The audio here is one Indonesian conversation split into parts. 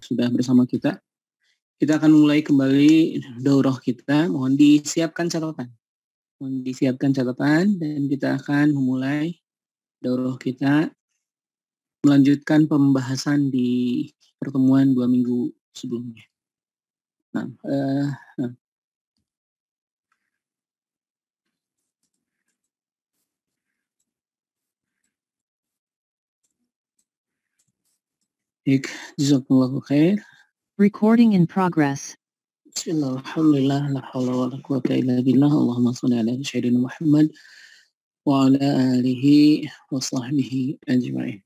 sudah bersama kita. Kita akan mulai kembali daurah kita. Mohon disiapkan catatan. Dan kita akan memulai daurah kita, melanjutkan pembahasan di pertemuan 2 minggu sebelumnya. Baik, jazakumullahu khair. Recording in progress. Bismillah, alhamdulillah, la hawla wa la quwwata illa billah. Allahumma shalli ala sayyidina Muhammad wa ala alihi wa sahbihi ajma'in.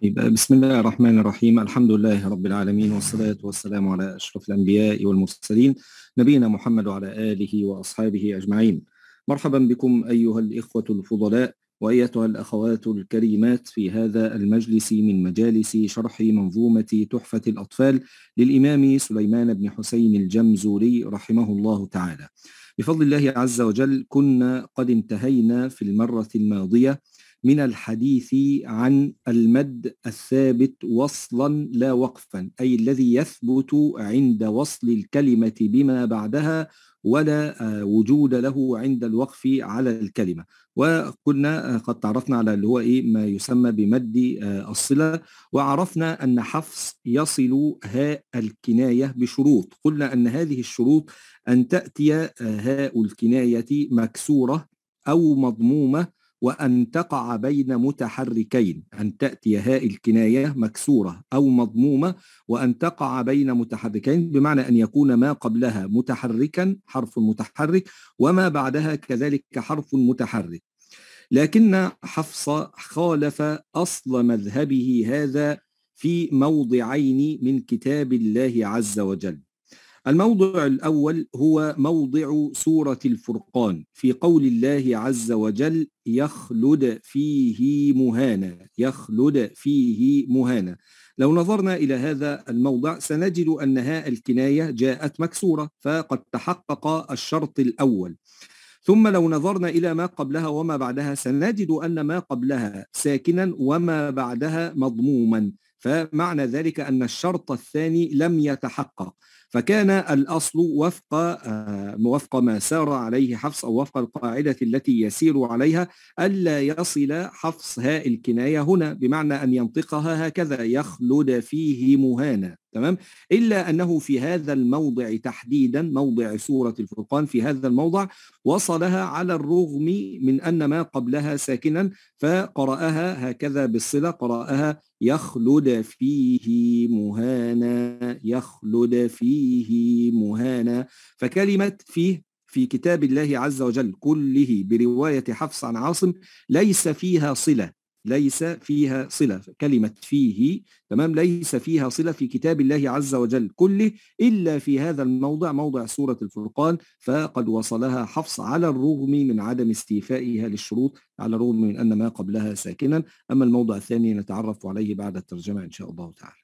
بسم الله الرحمن الرحيم. الحمد لله رب العالمين، والصلاة والسلام على أشرف الأنبياء والمرسلين نبينا محمد وعلى آله وأصحابه أجمعين. مرحبا بكم أيها الإخوة الفضلاء وأيتها الأخوات الكريمات في هذا المجلس من مجالس شرح منظومة تحفة الأطفال للإمام سليمان بن حسين الجمزوري رحمه الله تعالى. بفضل الله عز وجل كنا قد انتهينا في المرة الماضية من الحديث عن المد الثابت وصلا لا وقفا، أي الذي يثبت عند وصل الكلمة بما بعدها ولا وجود له عند الوقف على الكلمة. وكنا قد تعرفنا على اللي هو ما يسمى بمد الصلة، وعرفنا أن حفص يصل هاء الكناية بشروط. قلنا أن هذه الشروط أن تأتي هاء الكناية مكسورة أو مضمومة، وأن تقع بين متحركين. أن تأتي هاء الكناية مكسورة أو مضمومة وأن تقع بين متحركين، بمعنى أن يكون ما قبلها متحركا حرف متحرك وما بعدها كذلك حرف متحرك. لكن حفص خالف أصل مذهبه هذا في موضعين من كتاب الله عز وجل. الموضع الأول هو موضع سورة الفرقان في قول الله عز وجل يخلد فيه مهانا. يخلد فيه مهانا. لو نظرنا إلى هذا الموضع سنجد أن هاء الكناية جاءت مكسورة، فقد تحقق الشرط الأول. ثم لو نظرنا إلى ما قبلها وما بعدها سنجد أن ما قبلها ساكنا وما بعدها مضموما، فمعنى ذلك أن الشرط الثاني لم يتحقق. فكان الأصل وفق ما سار عليه حفص، أو وفق القاعدة التي يسير عليها، ألا يصل حفص هاء الكناية هنا، بمعنى أن ينطقها هكذا يخلد فيه مهانا. تمام؟ إلا أنه في هذا الموضع تحديدا، موضع سورة الفرقان، في هذا الموضع وصلها على الرغم من أن ما قبلها ساكنا، فقرأها هكذا بالصلة، قرأها يخلد فيه مهانا. يخلد فيه مهانا. فكلمة فيه في كتاب الله عز وجل كله برواية حفص عن عاصم ليس فيها صلة. ليس فيها صلة. كلمة فيه تمام ليس فيها صلة في كتاب الله عز وجل كله إلا في هذا الموضع، موضع سورة الفرقان، فقد وصلها حفص على الرغم من عدم استيفائها للشروط، على الرغم من أن ما قبلها ساكنا. أما الموضع الثاني نتعرف عليه بعد الترجمة إن شاء الله تعالى.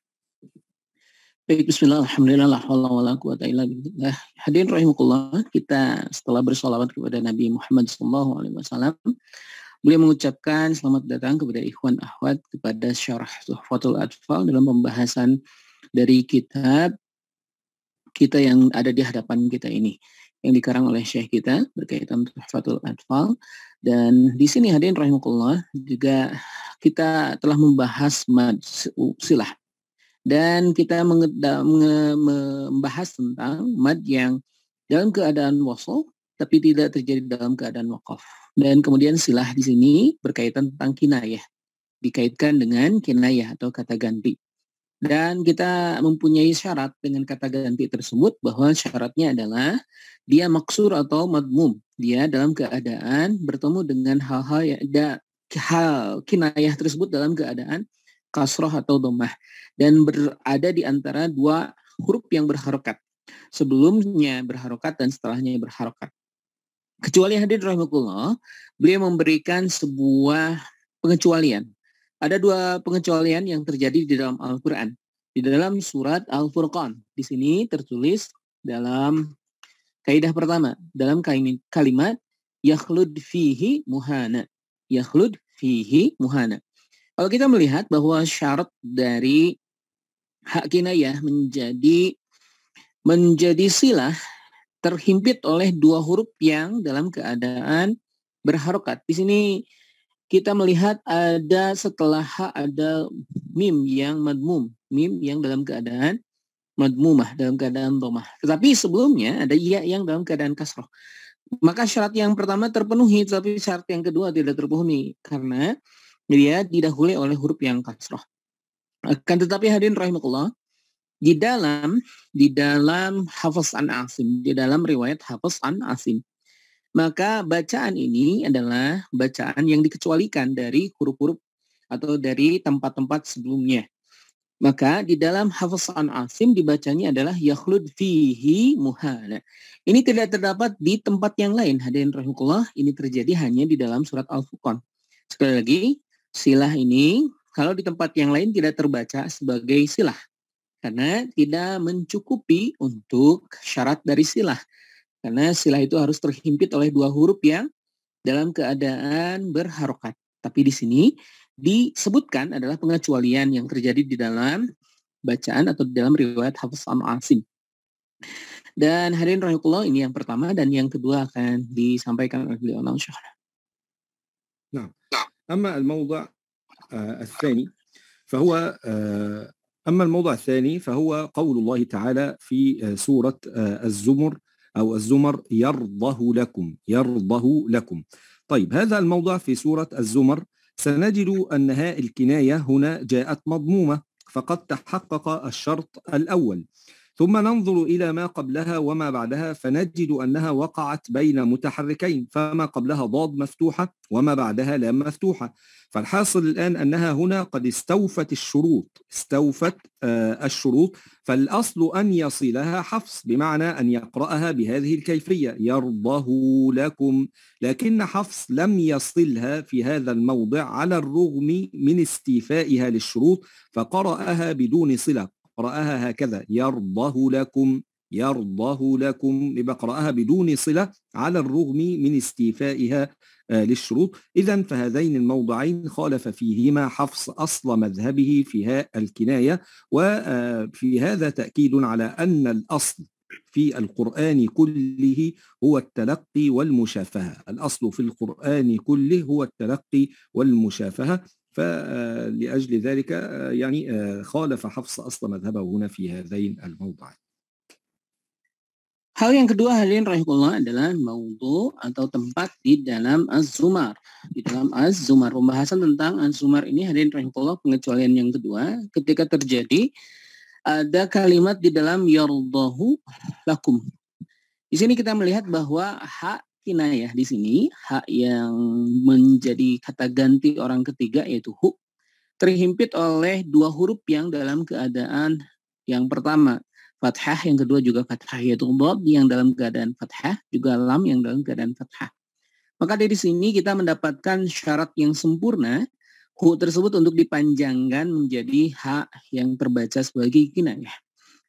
Baik, bismillah, alhamdulillah, la hawla wa la quwwata illa billah. Hadirin rahimakumullah, kita setelah bersolawat kepada Nabi Muhammad SAW, beliau mengucapkan selamat datang kepada ikhwan akhwat kepada syarah Tuhfatul Atfal dalam pembahasan dari kitab kita yang ada di hadapan kita ini, yang dikarang oleh syekh kita berkaitan Tuhfatul Atfal. Dan di sini hadirin rahimakumullah juga kita telah membahas mad silah, dan kita membahas tentang mad yang dalam keadaan wasl tapi tidak terjadi dalam keadaan waqaf. Dan kemudian silah di sini berkaitan tentang kinayah, dikaitkan dengan kinayah atau kata ganti. Dan kita mempunyai syarat dengan kata ganti tersebut, bahwa syaratnya adalah dia maksur atau madmum. Dia dalam keadaan bertemu dengan hal-hal yang hal kinayah tersebut dalam keadaan kasroh atau dhammah, dan berada di antara dua huruf yang berharokat. Sebelumnya berharokat dan setelahnya berharokat. Kecuali hadirin rahimakumullah, beliau memberikan sebuah pengecualian. Ada dua pengecualian yang terjadi di dalam Al-Quran. Di dalam surat Al-Furqan. Di sini tertulis dalam kaidah pertama, dalam kalimat yakhlud fihi muhana. Yakhlud fihi muhana. Kalau kita melihat bahwa syarat dari hak kinayah menjadi silah terhimpit oleh dua huruf yang dalam keadaan berharokat. Di sini kita melihat ada setelah hak ada mim yang madmum, mim yang dalam keadaan madmumah, dalam keadaan dhamah. Tetapi sebelumnya ada ya yang dalam keadaan kasroh. Maka syarat yang pertama terpenuhi, tetapi syarat yang kedua tidak terpenuhi karena dia didahului oleh huruf yang kasroh. Akan tetapi hadirin rahimakumullah, di dalam Hafiz an Asim, di dalam riwayat Hafiz an Asim, maka bacaan ini adalah bacaan yang dikecualikan dari huruf-huruf atau dari tempat-tempat sebelumnya. Maka di dalam Hafiz an Asim dibacanya adalah yakhlud fihi muhala. Ini tidak terdapat di tempat yang lain. Hadirin rahimakumullah, ini terjadi hanya di dalam surat Al-Furqan. Sekali lagi, silah ini kalau di tempat yang lain tidak terbaca sebagai silah karena tidak mencukupi untuk syarat dari silah. Karena silah itu harus terhimpit oleh dua huruf yang dalam keadaan berharokat. Tapi di sini disebutkan adalah pengecualian yang terjadi di dalam bacaan atau di dalam riwayat Hafiz an Asim. Dan hadirin rahimakumullah, ini yang pertama dan yang kedua akan disampaikan oleh beliau insyaallah. Nah, أما الموضع الثاني فهو قول الله تعالى في سورة الزمر أو الزمر يرضه لكم. طيب هذا الموضع في سورة الزمر سنجد أن هاء الكناية هنا جاءت مضمومة فقد تحقق الشرط الأول، ثم ننظر إلى ما قبلها وما بعدها فنجد أنها وقعت بين متحركين، فما قبلها ضاد مفتوحة وما بعدها لام مفتوحة. فالحاصل الآن أنها هنا قد استوفت الشروط، فالأصل أن يصلها حفص بمعنى أن يقرأها بهذه الكيفية يرضه لكم، لكن حفص لم يصلها في هذا الموضع على الرغم من استيفائها للشروط، فقرأها بدون صلة، قرأها هكذا يرضه لكم يبقى قرأها بدون صلة على الرغم من استيفائها للشروط. إذن فهذين الموضعين خالف فيهما حفص أصل مذهبه في هاء الكناية، وفي هذا تأكيد على أن الأصل في القرآن كله هو التلقي والمشافهة. الأصل في القرآن كله هو التلقي والمشافهة، فلأجل ذلك يعني خالف حفص أصل مذهبه هنا في هذين الموضعين. Hal yang kedua hadirin rahimakumullah adalah maudhu atau tempat di dalam Az-Zumar. Di dalam Az-Zumar, pembahasan tentang Az-Zumar ini hadirin rahimakumullah, pengecualian yang kedua ketika terjadi ada kalimat di dalam yardahu lakum. Di sini kita melihat bahwa hak kinayah di sini, hak yang menjadi kata ganti orang ketiga yaitu hu, terhimpit oleh dua huruf yang dalam keadaan yang pertama fathah, yang kedua juga fathah, yaitu dhad yang dalam keadaan fathah, juga lam yang dalam keadaan fathah. Maka dari sini kita mendapatkan syarat yang sempurna hu tersebut untuk dipanjangkan menjadi hak yang terbaca sebagai kinayah.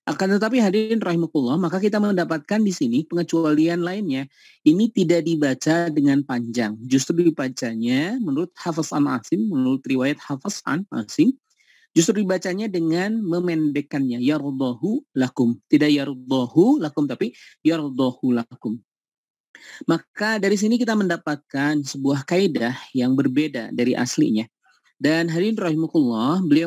Akan tetapi hadirin rahimakumullah, maka kita mendapatkan di sini pengecualian lainnya. Ini tidak dibaca dengan panjang, justru dibacanya menurut Hafiz an Asim, menurut riwayat Hafiz an Asim, justru dibacanya dengan memendekkannya yardahu lakum. Tidak yardahu lakum tapi yardahu lakum. Maka dari sini kita mendapatkan sebuah kaidah yang berbeda dari aslinya. Dan hadirin rahimakumullah, beliau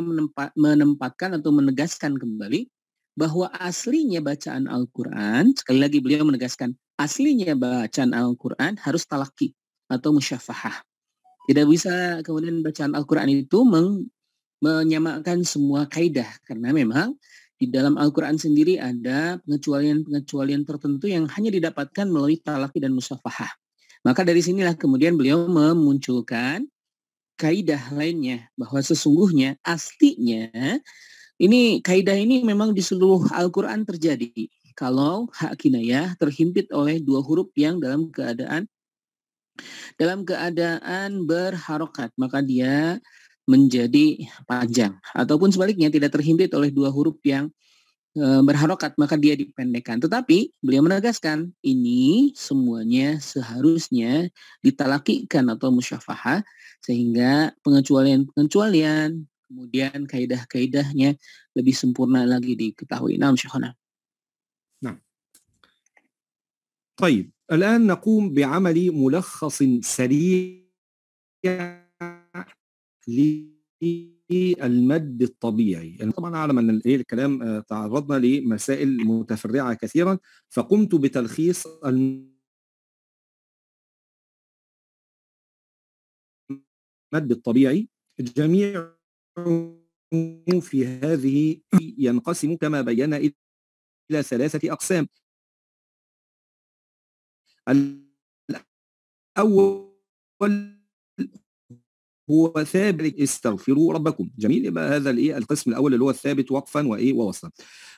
menempatkan atau menegaskan kembali bahwa aslinya bacaan Al-Quran, sekali lagi beliau menegaskan, aslinya bacaan Al-Quran harus talaki atau musyafahah. Tidak bisa kemudian bacaan Al-Quran itu menyamakan semua kaidah, karena memang di dalam Al-Quran sendiri ada pengecualian tertentu yang hanya didapatkan melalui talaki dan musyafahah. Maka dari sinilah kemudian beliau memunculkan kaidah lainnya, bahwa sesungguhnya aslinya ini kaidah ini memang di seluruh Al-Quran terjadi. Kalau hak kinayah terhimpit oleh dua huruf yang dalam keadaan berharokat, maka dia menjadi panjang. Ataupun sebaliknya tidak terhimpit oleh dua huruf yang berharokat, maka dia dipendekkan. Tetapi beliau menegaskan ini semuanya seharusnya ditalakikan atau musyafahah, sehingga pengecualian kemudian kaidah-kaidahnya lebih sempurna lagi diketahui. Naam Syekhana. نعم. طيب الآن نقوم بعمل ملخص سريع للمد الطبيعي. طبعا أعلم أن الكلام تعرضنا لمسائل متفرعة كثيرا، فقمت بتلخيص المد الطبيعي. جميع في هذه ينقسم كما بينا إلى 3 أقسام. الأول هو ثابت، استغفروا ربكم. جميل، يبقى هذا القسم الأول اللي هو الثابت وقفا ووصلا.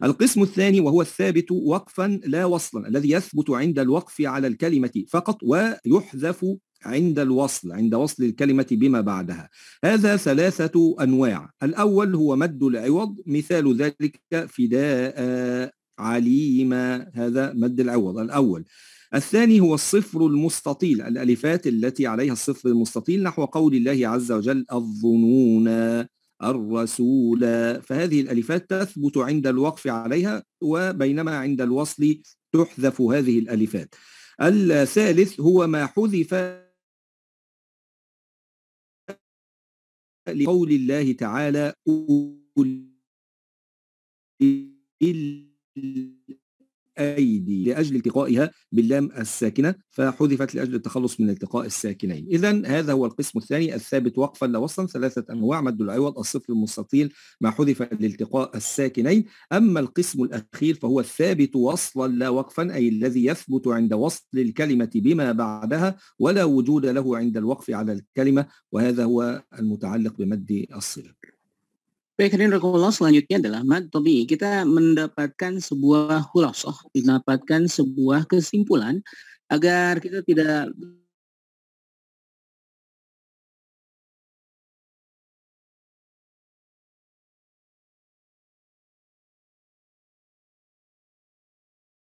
القسم الثاني وهو الثابت وقفا لا وصلا، الذي يثبت عند الوقف على الكلمة فقط ويحذف عند الوصل، عند وصل الكلمة بما بعدها. هذا 3 أنواع. الأول هو مد العوض، مثال ذلك فداء، عليم، هذا مد العوض الأول. الثاني هو الصفر المستطيل، الألفات التي عليها الصفر المستطيل، نحو قول الله عز وجل الظنون، الرسول، فهذه الألفات تثبت عند الوقف عليها، وبينما عند الوصل تحذف هذه الألفات. الثالث هو ما حذف لقول الله تعالى أيدي، لأجل التقائها باللام الساكنة، فحذفت لأجل التخلص من التقاء الساكنين. إذن هذا هو القسم الثاني، الثابت وقفا لا وصلا، 3 أنواع: مد العوض، الصفر المستطيل، ما حذف لالتقاء الساكنين. أما القسم الأخير فهو الثابت وصلا لا وقفا، أي الذي يثبت عند وصل الكلمة بما بعدها ولا وجود له عند الوقف على الكلمة، وهذا هو المتعلق بمد الصلة. Baik, selanjutnya adalah mad tabi'i. Kita mendapatkan sebuah khulasah, mendapatkan sebuah kesimpulan agar kita tidak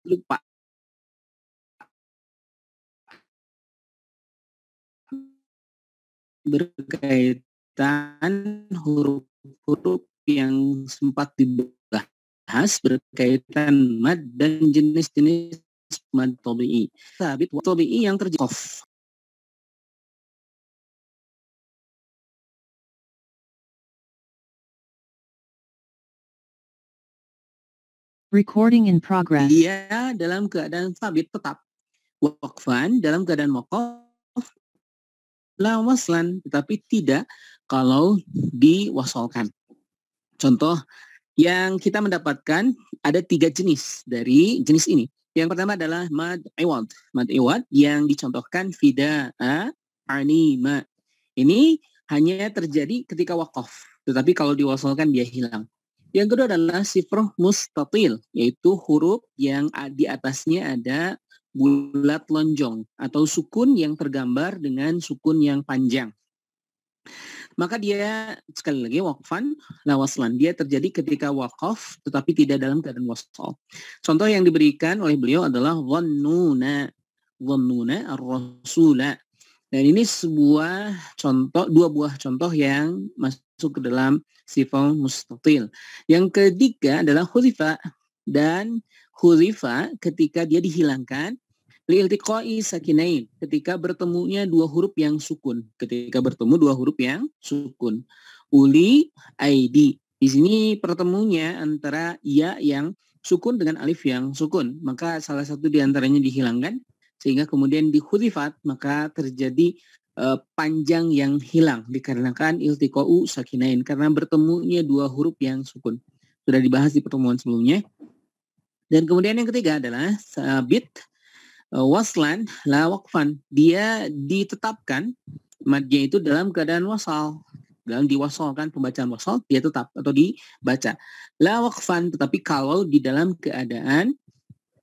lupa berkaitan huruf-huruf yang sempat dibahas berkaitan mad dan jenis-jenis mad tabi'i. Sabit wa tabi'i yang terjadi. Recording in progress. Dia dalam keadaan sabit tetap. Waqfan dalam keadaan waqaf la waslan, tetapi tidak kalau diwasalkan. Contoh yang kita mendapatkan ada 3 jenis dari jenis ini. Yang pertama adalah mad iwad. Mad iwad yang dicontohkan fida'a, anima. Ini hanya terjadi ketika waqaf, tetapi kalau diwasalkan dia hilang. Yang kedua adalah sifr mustatil, yaitu huruf yang di atasnya ada bulat lonjong atau sukun yang tergambar dengan sukun yang panjang. Maka dia sekali lagi waqfan la waslan, dia terjadi ketika waqaf tetapi tidak dalam keadaan wasal. Contoh yang diberikan oleh beliau adalah dhannuna ar-rasula. Dan ini sebuah contoh, 2 buah contoh yang masuk ke dalam sifat mustatil. Yang ketiga adalah huzifa, dan huzifa ketika dia dihilangkan li'iltiqai sakinain, ketika bertemunya 2 huruf yang sukun. Ketika bertemu 2 huruf yang sukun. Uli, aidi. Di sini pertemunya antara ya yang sukun dengan alif yang sukun. Maka salah satu di antaranya dihilangkan, sehingga kemudian dihudifat, maka terjadi panjang yang hilang dikarenakan iltiqa'u sakinain, karena bertemunya 2 huruf yang sukun. Sudah dibahas di pertemuan sebelumnya. Dan kemudian yang ketiga adalah sabit waslan la waqfan. Dia ditetapkan madnya itu dalam keadaan wasal, dalam diwasalkan, pembacaan wasal dia tetap atau dibaca. La waqfan, tetapi kalau di dalam keadaan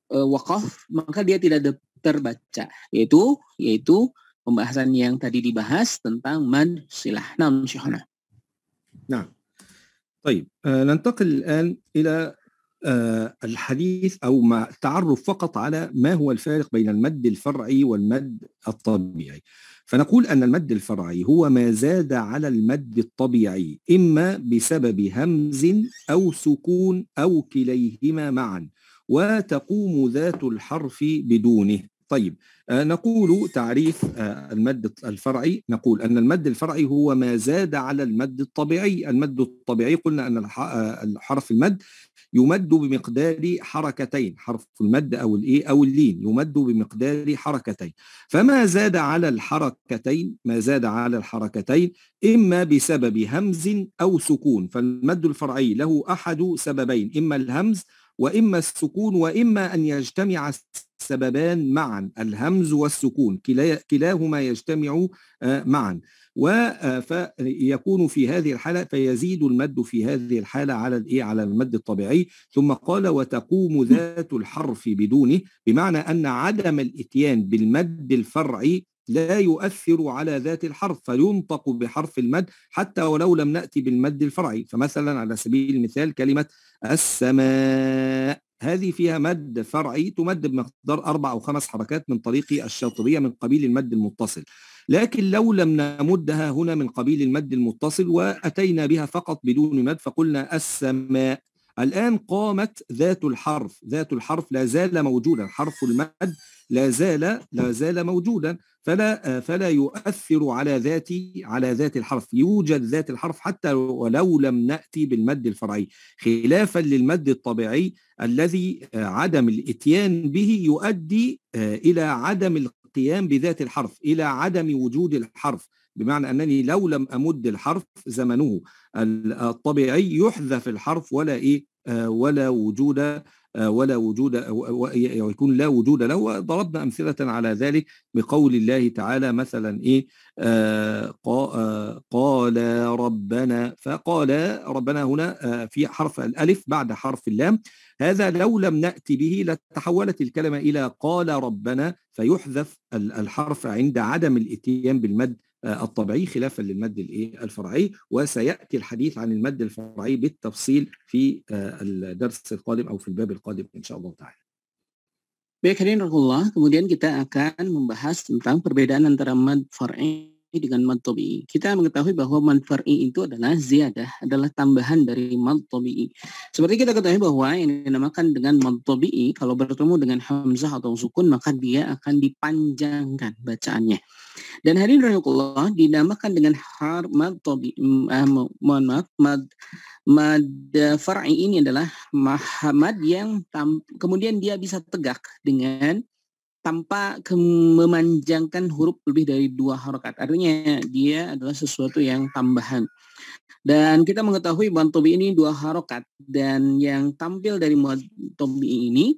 waqaf maka dia tidak terbaca, yaitu pembahasan yang tadi dibahas tentang mad silah. Naam Syekhana. نعم. طيب ننتقل الآن إلى الحديث أو التعرف فقط على ما هو الفارق بين المد الفرعي والمد الطبيعي. فنقول أن المد الفرعي هو ما زاد على المد الطبيعي إما بسبب همز أو سكون أو كليهما معا، وتقوم ذات الحرف بدونه. طيب، نقول تعريف المد الفرعي. نقول أن المد الفرعي هو ما زاد على المد الطبيعي. المد الطبيعي قلنا أن حرف المد يمد بمقدار حركتين، حرف المد أو الإيه أو اللين يمد بمقدار حركتين. فما زاد على الحركتين، ما زاد على الحركتين إما بسبب همز أو سكون. فالمد الفرعي له أحد سببين، إما الهمز وإما السكون، وإما أن يجتمع السببان معا، الهمز والسكون كلاهما يجتمع معا، فيكون في هذه الحالة فيزيد المد في هذه الحالة على المد الطبيعي. ثم قال وتقوم ذات الحرف بدونه، بمعنى أن عدم الإتيان بالمد الفرعي لا يؤثر على ذات الحرف، فينطق بحرف المد حتى ولو لم نأتي بالمد الفرعي. فمثلا على سبيل المثال كلمة السماء، هذه فيها مد فرعي تمد بمقدار 4 أو 5 حركات من طريق الشاطبية من قبيل المد المتصل. لكن لو لم نمدها هنا من قبيل المد المتصل وأتينا بها فقط بدون مد فقلنا السماء، الآن قامت ذات الحرف، ذات الحرف لا زال موجودا، حرف المد لا زال موجودا، فلا يؤثر على ذات الحرف، يوجد ذات الحرف حتى ولو لم نأتي بالمد الفرعي، خلافا للمد الطبيعي الذي عدم الإتيان به يؤدي إلى عدم القيام بذات الحرف، إلى عدم وجود الحرف، بمعنى أنني لو لم أمد الحرف زمنه الطبيعي يحذف الحرف ولا وجود ويكون لا وجود له. وضربنا أمثلة على ذلك بقول الله تعالى مثلا قال ربنا، فقال ربنا هنا في حرف الألف بعد حرف اللام، هذا لو لم نأتي به لتحولت الكلمة إلى قال ربنا، فيحذف الحرف عند عدم الاتيان بالمد الطبيعي خلافا للمد الفرعي. وسيأتي الحديث عن المد الفرعي بالتفصيل في الدرس القادم أو في الباب القادم إن شاء الله تعالى. Baik, hadirin rahmatullah, kemudian kita akan membahas tentang perbedaan antara mad far'i dengan mad tabi'i. Kita mengetahui bahwa mad far'i itu adalah ziyadah, adalah tambahan dari mad tabi'i. Seperti kita ketahui bahwa yang dinamakan dengan mad tabi'i kalau bertemu dengan hamzah atau sukun maka dia akan dipanjangkan bacaannya. Dan hadirin rahmatullah, dinamakan dengan mad tabi'i, mad far'i ini adalah mad yang kemudian dia bisa tegak dengan tanpa memanjangkan huruf lebih dari 2 harokat. Artinya dia adalah sesuatu yang tambahan. Dan kita mengetahui mad tabi'i ini 2 harokat, dan yang tampil dari mad tabi'i ini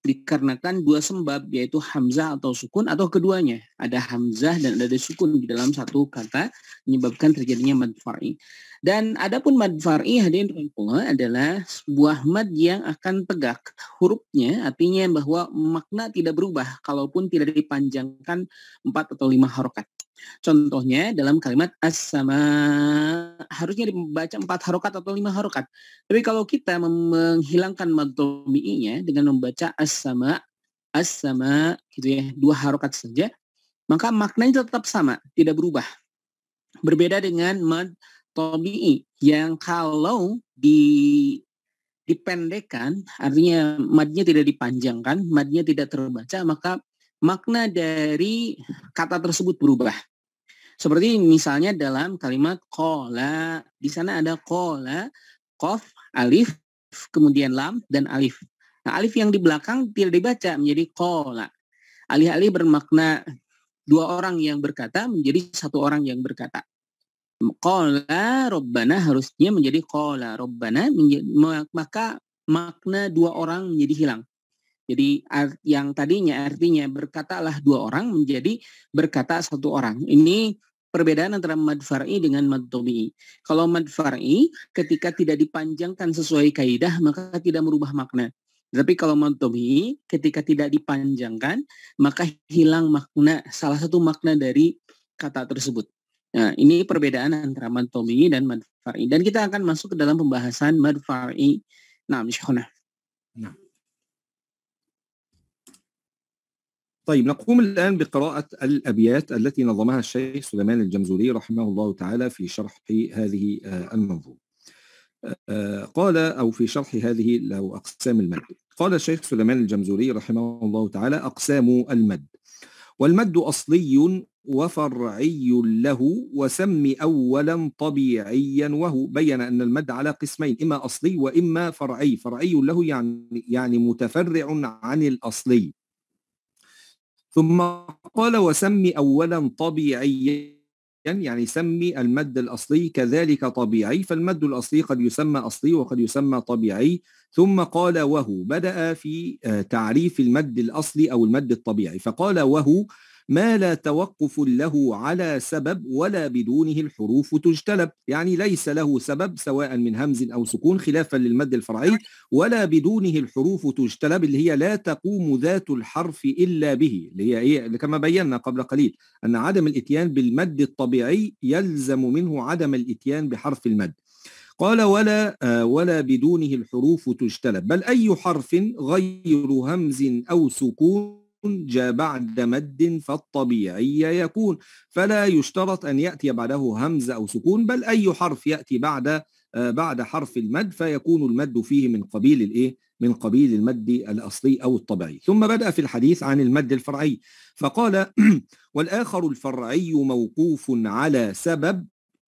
dikarenakan 2 sebab, yaitu hamzah atau sukun atau keduanya. Ada hamzah dan ada sukun di dalam satu kata menyebabkan terjadinya mad far'i. Dan adapun mad far'i hadirin rahmatullah adalah sebuah mad yang akan tegak hurufnya, artinya bahwa makna tidak berubah kalaupun tidak dipanjangkan 4 atau 5 harokat. Contohnya dalam kalimat as-sama harusnya dibaca 4 harokat atau 5 harokat. Tapi kalau kita menghilangkan mad tabi'inya dengan membaca as-sama gitu ya, 2 harokat saja, maka maknanya tetap sama, tidak berubah. Berbeda dengan mad tabi'i yang kalau dipendekkan, artinya madnya tidak dipanjangkan, madnya tidak terbaca, maka makna dari kata tersebut berubah. Seperti misalnya dalam kalimat qala, di sana ada qala, qaf, alif, kemudian lam dan alif. Nah, alif yang di belakang tidak dibaca menjadi qala. Alih-alih bermakna 2 orang yang berkata menjadi 1 orang yang berkata. Qala rabbana harusnya menjadi qala rabbana, maka makna 2 orang menjadi hilang. Jadi yang tadinya artinya berkatalah 2 orang menjadi berkata 1 orang. Ini perbedaan antara mad far'i dengan mad tabi'i. Kalau mad far'i ketika tidak dipanjangkan sesuai kaidah maka tidak merubah makna. Tapi kalau mad tabi'i ketika tidak dipanjangkan maka hilang makna, salah satu makna dari kata tersebut. Nah, ini perbedaan antara mad tabi'i dan mad far'i. Dan kita akan masuk ke dalam pembahasan mad far'i. Nah, Syekh. Nah. طيب نقوم الآن بقراءة الأبيات التي نظمها الشيخ سليمان الجمزوري رحمه الله تعالى في شرح هذه المنظومة. قال أو في شرح هذه له أقسام المد. قال الشيخ سليمان الجمزوري رحمه الله تعالى: أقسام المد: والمد أصلي وفرعي له، وسم أولا طبيعيا وهو. بين أن المد على قسمين، إما أصلي وإما فرعي. فرعي له يعني متفرع عن الأصلي. ثم قال: وسم أولا طبيعيا، يعني سمي المد الأصلي كذلك طبيعي، فالمد الأصلي قد يسمى أصلي وقد يسمى طبيعي. ثم قال: وهو. بدأ في تعريف المد الأصلي أو المد الطبيعي، فقال: وهو ما لا توقف له على سبب ولا بدونه الحروف تجتلب، يعني ليس له سبب سواء من همز أو سكون، خلافا للمد الفرعي، ولا بدونه الحروف تجتلب اللي هي لا تقوم ذات الحرف إلا به، اللي هي إيه؟ كما بينا قبل قليل أن عدم الإتيان بالمد الطبيعي يلزم منه عدم الإتيان بحرف المد. قال: ولا بدونه الحروف تجتلب، بل أي حرف غير همز أو سكون جاء بعد مد فالطبيعي يكون، فلا يشترط أن يأتي بعده همز أو سكون، بل أي حرف يأتي بعد حرف المد فيكون المد فيه من قبيل الإيه؟ من قبيل المد الأصلي أو الطبيعي. ثم بدأ في الحديث عن المد الفرعي فقال: والآخر الفرعي موقوف على سبب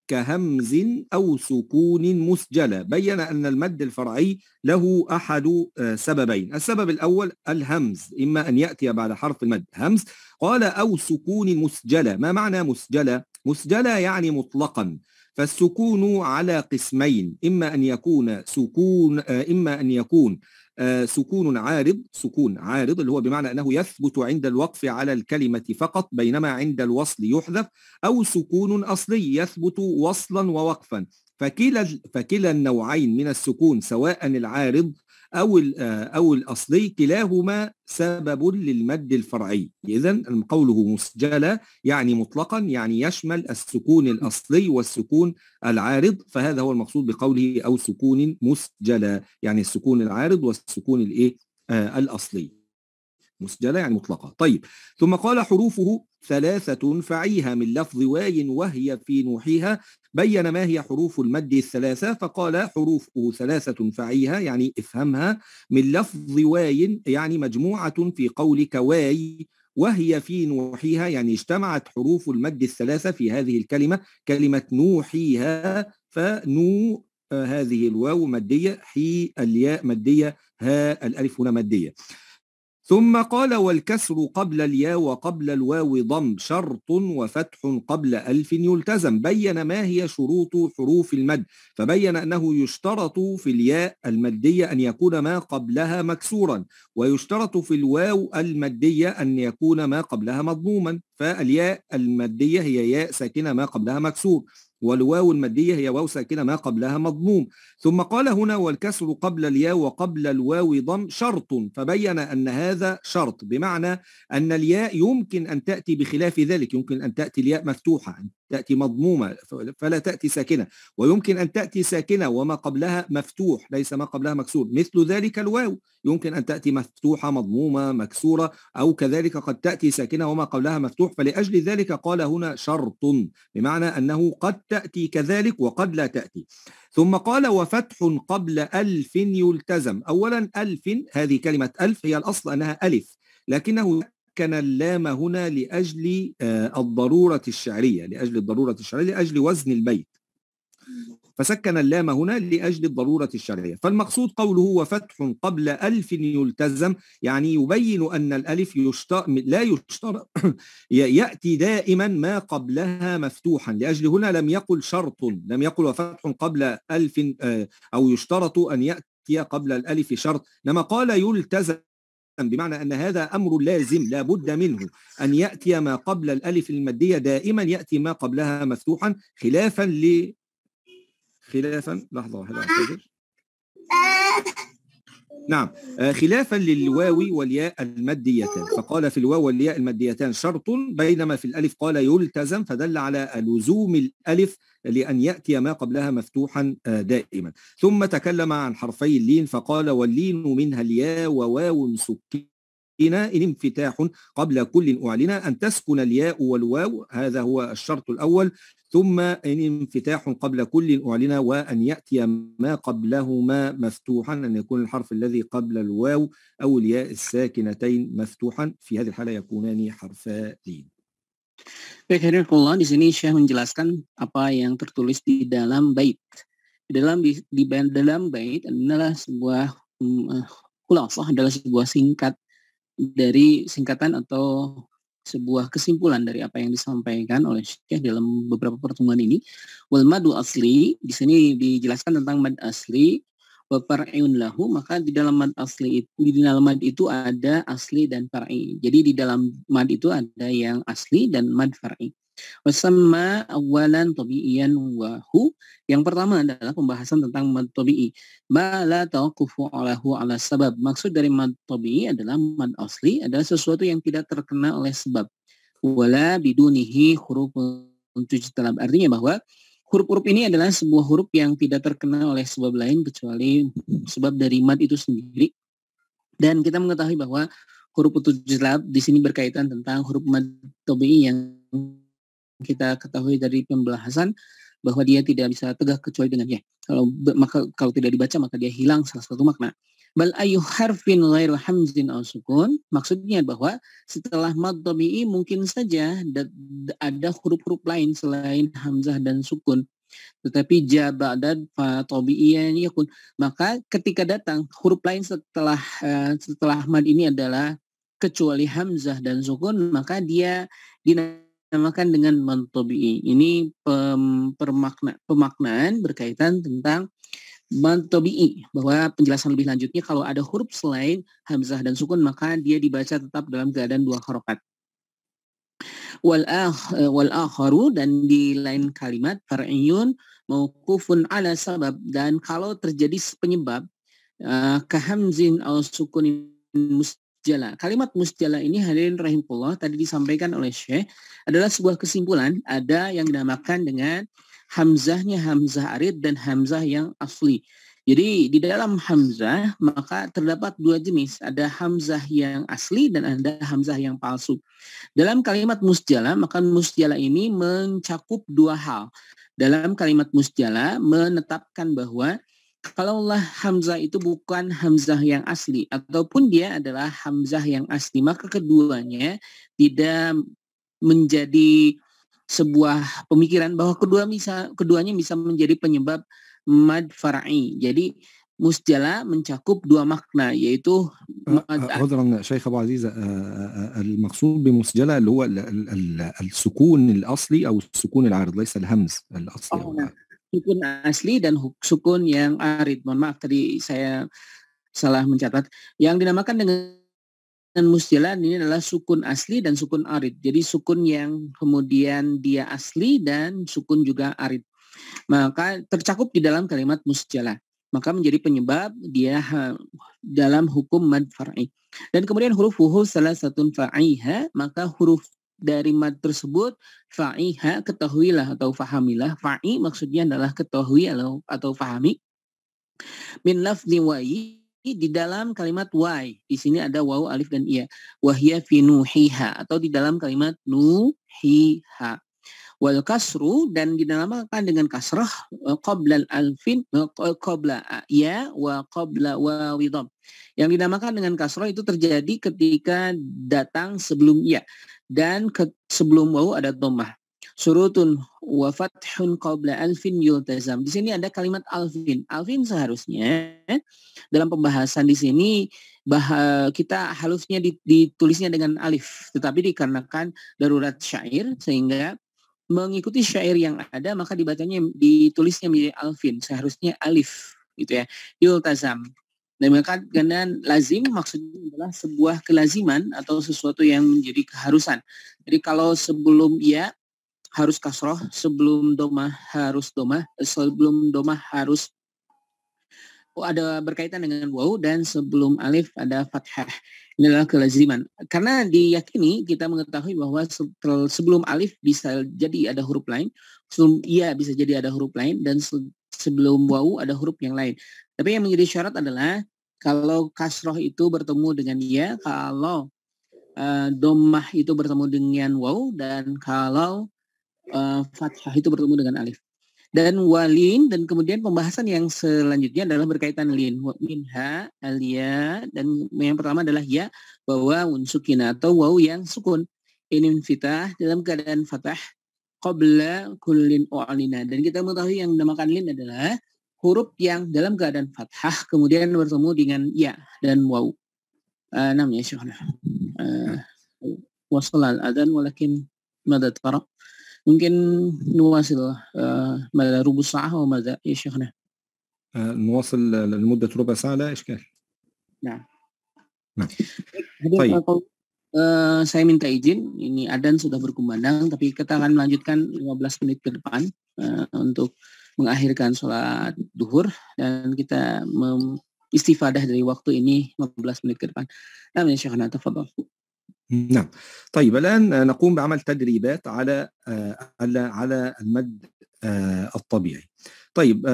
كهمز أو سكون مسجلة. بين أن المد الفرعي له أحد سببين: السبب الأول الهمز، إما أن يأتي بعد حرف المد همز. قال: أو سكون مسجلة. ما معنى مسجلة؟ مسجلة يعني مطلقا. فالسكون على قسمين: إما أن يكون سكون عارض، سكون عارض اللي هو بمعنى أنه يثبت عند الوقف على الكلمة فقط بينما عند الوصل يحذف، أو سكون أصلي يثبت وصلا ووقفا. فكلا النوعين من السكون سواء العارض أو الأصلي كلاهما سبب للمد الفرعي. إذن قوله مسجلة يعني مطلقا، يعني يشمل السكون الأصلي والسكون العارض، فهذا هو المقصود بقوله أو سكون مسجلة، يعني السكون العارض والسكون الأصلي. مسجلة يعني مطلقة. طيب، ثم قال: حروفه 3 فعيها من لفظ واي وهي في نوحها. بين ما هي حروف المد 3، فقال: حروفه 3 فعيها يعني افهمها، من لفظ واي يعني مجموعة في قولك واي، وهي في نوحيها يعني اجتمعت حروف المد 3 في هذه الكلمة، كلمة نوحيها. فنو هذه الواو مدية، حي الياء مدية، ها الألف هنا مدية. ثم قال: والكسر قبل الياء وقبل الواو ضم شرط وفتح قبل ألف يلتزم. بين ما هي شروط حروف المد، فبين أنه يشترط في الياء المدية أن يكون ما قبلها مكسورا، ويشترط في الواو المدية أن يكون ما قبلها مضموما. فالياء المدية هي ياء ساكنة ما قبلها مكسور، والواو المدية هي واو ساكنة ما قبلها مضموم. ثم قال هنا: والكسر قبل الياء وقبل الواو ضم شرط، فبين أن هذا شرط، بمعنى أن الياء يمكن أن تأتي بخلاف ذلك، يمكن أن تأتي الياء مفتوحة، أن تأتي مضمومة فلا تأتي ساكنة، ويمكن أن تأتي ساكنة وما قبلها مفتوح ليس ما قبلها مكسور، مثل ذلك الواو يمكن أن تأتي مفتوحة مضمومة مكسورة، أو كذلك قد تأتي ساكنة وما قبلها مفتوح. فلأجل ذلك قال هنا شرط، بمعنى أنه قد تأتي كذلك وقد لا تأتي. ثم قال: وفتح قبل ألف يلتزم. أولا ألف، هذه كلمة ألف هي الأصل أنها ألف، لكنه سكن اللام هنا لأجل الضرورة الشعرية، لأجل وزن البيت، فسكن اللام هنا لأجل الضرورة الشرعية. فالمقصود قوله: وفتح قبل ألف يلتزم، يعني يبين أن الألف لا يشترط يأتي دائما ما قبلها مفتوحا، لأجل هنا لم يقل شرط، لم يقل وفتح قبل ألف أو يشترط أن يأتي قبل الألف شرط، لما قال يلتزم، بمعنى أن هذا أمر لازم لا بد منه أن يأتي ما قبل الألف المادية دائما يأتي ما قبلها مفتوحا، لحظة واحدة أعتذر. نعم، خلافا للواو والياء الماديتان، فقال في الواو والياء الماديتان شرط، بينما في الألف قال يلتزم، فدل على لزوم الألف لأن يأتي ما قبلها مفتوحا دائما. ثم تكلم عن حرفي اللين فقال: واللين منها الياء وواو سكين إن انفتاح قبل كل أعلن أن تسكن الياء والواو، هذا هو الشرط الأول. ثم إن انفتاح قبل كل أعلن وأن يأتي ما قبلهما مفتوحا، أن يكون الحرف الذي قبل الواو أو الياء الساكنتين مفتوحا، في هذه الحالة يكونان حرفا لين. Baik, hadirin Allah, di sini Syekh menjelaskan apa yang tertulis di dalam bait. Dalam bait adalah sebuah khulasah, adalah sebuah singkatan atau sebuah kesimpulan dari apa yang disampaikan oleh Syekh dalam beberapa pertemuan ini. Wal madu asli, di sini dijelaskan tentang mad asli, wa far'un lahu, maka di dalam mad asli itu ada asli dan far'i. Jadi di dalam mad itu ada yang asli dan mad far'i. Wasamma awalan tabi'iyan wa hu, yang pertama adalah pembahasan tentang mad tabi'i. Ma la tawaqqufu alahu ala sabab. Maksud dari mad tabi'i adalah mad asli adalah sesuatu yang tidak terkena oleh sebab. Wala bidunihi hurufun tujtalab. Artinya bahwa huruf-huruf ini adalah sebuah huruf yang tidak terkena oleh sebab lain kecuali sebab dari mad itu sendiri. Dan kita mengetahui bahwa huruf tujtalab di sini berkaitan tentang huruf mad tabi'i yang kita ketahui dari pembahasan bahwa dia tidak bisa tegak kecuali dengan ya. Kalau tidak dibaca maka dia hilang salah satu makna. Bal ayu harfin ghairu hamzin aw sukun, maksudnya bahwa setelah mad tabi'i mungkin saja ada huruf-huruf lain selain hamzah dan sukun. Tetapi ja ba'da fa tabi'iyan yakun, maka ketika datang huruf lain setelah mad ini adalah kecuali hamzah dan sukun, maka dia dinamakan dengan mad tabi'i. Ini pemaknaan berkaitan tentang mad tabi'i, bahwa penjelasan lebih lanjutnya kalau ada huruf selain hamzah dan sukun maka dia dibaca tetap dalam keadaan dua harokat. Wal akharu, dan di lain kalimat far'iyun mauqufun ala sabab, dan kalau terjadi penyebab kahamzin aw sukunin musjala. Kalimat musjala ini hadirin rahimahullah tadi disampaikan oleh Syekh adalah sebuah kesimpulan, ada yang dinamakan dengan hamzahnya hamzah arid dan hamzah yang asli. Jadi di dalam hamzah maka terdapat dua jenis, ada hamzah yang asli dan ada hamzah yang palsu. Dalam kalimat musjala, maka musjala ini mencakup dua hal. Dalam kalimat musjala menetapkan bahwa kalaulah hamzah itu bukan hamzah yang asli ataupun dia adalah hamzah yang asli, maka keduanya tidak menjadi sebuah pemikiran bahwa keduanya bisa menjadi penyebab mad far'i. Jadi musjala mencakup dua makna, yaitu عذرا شيخ أبو عزيز، المقصود بمسجلة اللي هو السكون الأصلي أو السكون العارض، ليس الهمز الأصلي. Sukun asli dan sukun yang arid. Mohon maaf tadi saya salah mencatat. Yang dinamakan dengan musjala ini adalah sukun asli dan sukun arid. Jadi sukun yang kemudian dia asli dan sukun juga arid, maka tercakup di dalam kalimat musjala, maka menjadi penyebab dia dalam hukum mad far'i. Dan kemudian huruf salah satu fa'iha, maka huruf dari mad tersebut fa'iha, ketahuilah atau fahamilah. Fa'i maksudnya adalah ketahui atau fahami. Min lafzi wa'i, di dalam kalimat wa'i, di sini ada waw, alif dan iya. Wahya fi nuhiha, atau di dalam kalimat nuhiha. Wal kasru, dan dinamakan dengan kasrah qabla alfin, qabla ya wa qabla wawidham. Yang dinamakan dengan kasrah itu terjadi ketika datang sebelum ya dan sebelum waw ada dhammah. Surutun wa fathun qabla alfin yultazam. Di sini ada kalimat alfin. Alfin seharusnya dalam pembahasan di sini kita harusnya ditulisnya dengan alif, tetapi dikarenakan darurat syair sehingga mengikuti syair yang ada maka ditulisnya menjadi alfin, seharusnya alif gitu ya, yultazam. Dan maka dengan lazim maksudnya adalah sebuah kelaziman atau sesuatu yang menjadi keharusan. Jadi kalau sebelum ya harus kasroh, sebelum domah harus domah, sebelum domah harus ada berkaitan dengan waw, dan sebelum alif ada fathah. Ini adalah kelaziman. Karena diyakini kita mengetahui bahwa sebelum alif bisa jadi ada huruf lain, sebelum iya bisa jadi ada huruf lain, dan sebelum waw ada huruf yang lain. Tapi yang menjadi syarat adalah Kalau kasroh itu bertemu dengan ya, kalau dhammah itu bertemu dengan waw, dan kalau fathah itu bertemu dengan alif. Dan walin, dan kemudian pembahasan yang selanjutnya adalah berkaitan lin. Minha, alia, dan yang pertama adalah ya, bahwa unsukina atau waw yang sukun. Ini fitah dalam keadaan fathah qabla kullin u'lina. Dan kita mengetahui yang dinamakan lin adalah huruf yang dalam keadaan fathah kemudian bertemu dengan ya dan waw. Namanya syekhna. Wasal al-adhan walakin madad tara. ممكن نواصل ماذا ربع ساعة وماذا يا شيخنا؟ نواصل لمدة ربع ساعة لا إشكال. نعم. طيب. Saya minta izin, ini adzan sudah berkumandang, tapi kita akan melanjutkan 15 menit ke depan untuk mengakhirkan sholat duhur, dan kita istifadah dari waktu ini 15 menit ke depan. Nah, ya Syekhana, tafadhal. نعم. طيب الآن نقوم بعمل تدريبات على المد الطبيعي. طيب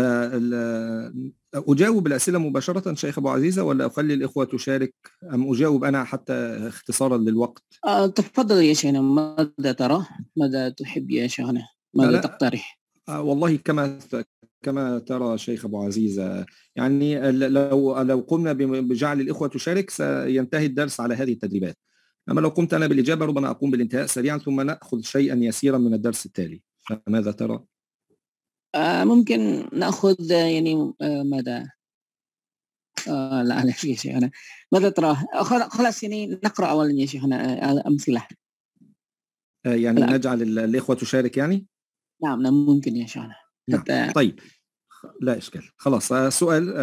أجاوب الأسئلة مباشرة شيخ أبو عزيزة ولا أخلي الإخوة تشارك أم أجاوب أنا حتى اختصارا للوقت؟ تفضل يا شيخنا. ماذا ترى؟ ماذا تحب يا شيخنا؟ ماذا تقترح؟ والله كما ترى شيخ أبو عزيزة، يعني لو قمنا بجعل الإخوة تشارك سينتهي الدرس على هذه التدريبات. أما لو قمت أنا بالإجابة ربما أقوم بالانتهاء سريعا ثم نأخذ شيئا يسيرا من الدرس التالي. فماذا ترى؟ ممكن نأخذ يعني ماذا؟ لا عليك يا شيخنا. ماذا ترى؟ خلاص يعني نقرأ أولا يا شيخنا أمثلة. يعني لا. نجعل الإخوة تشارك يعني؟ نعم ممكن يا شيخنا. نعم. طيب لا إشكال. خلاص سؤال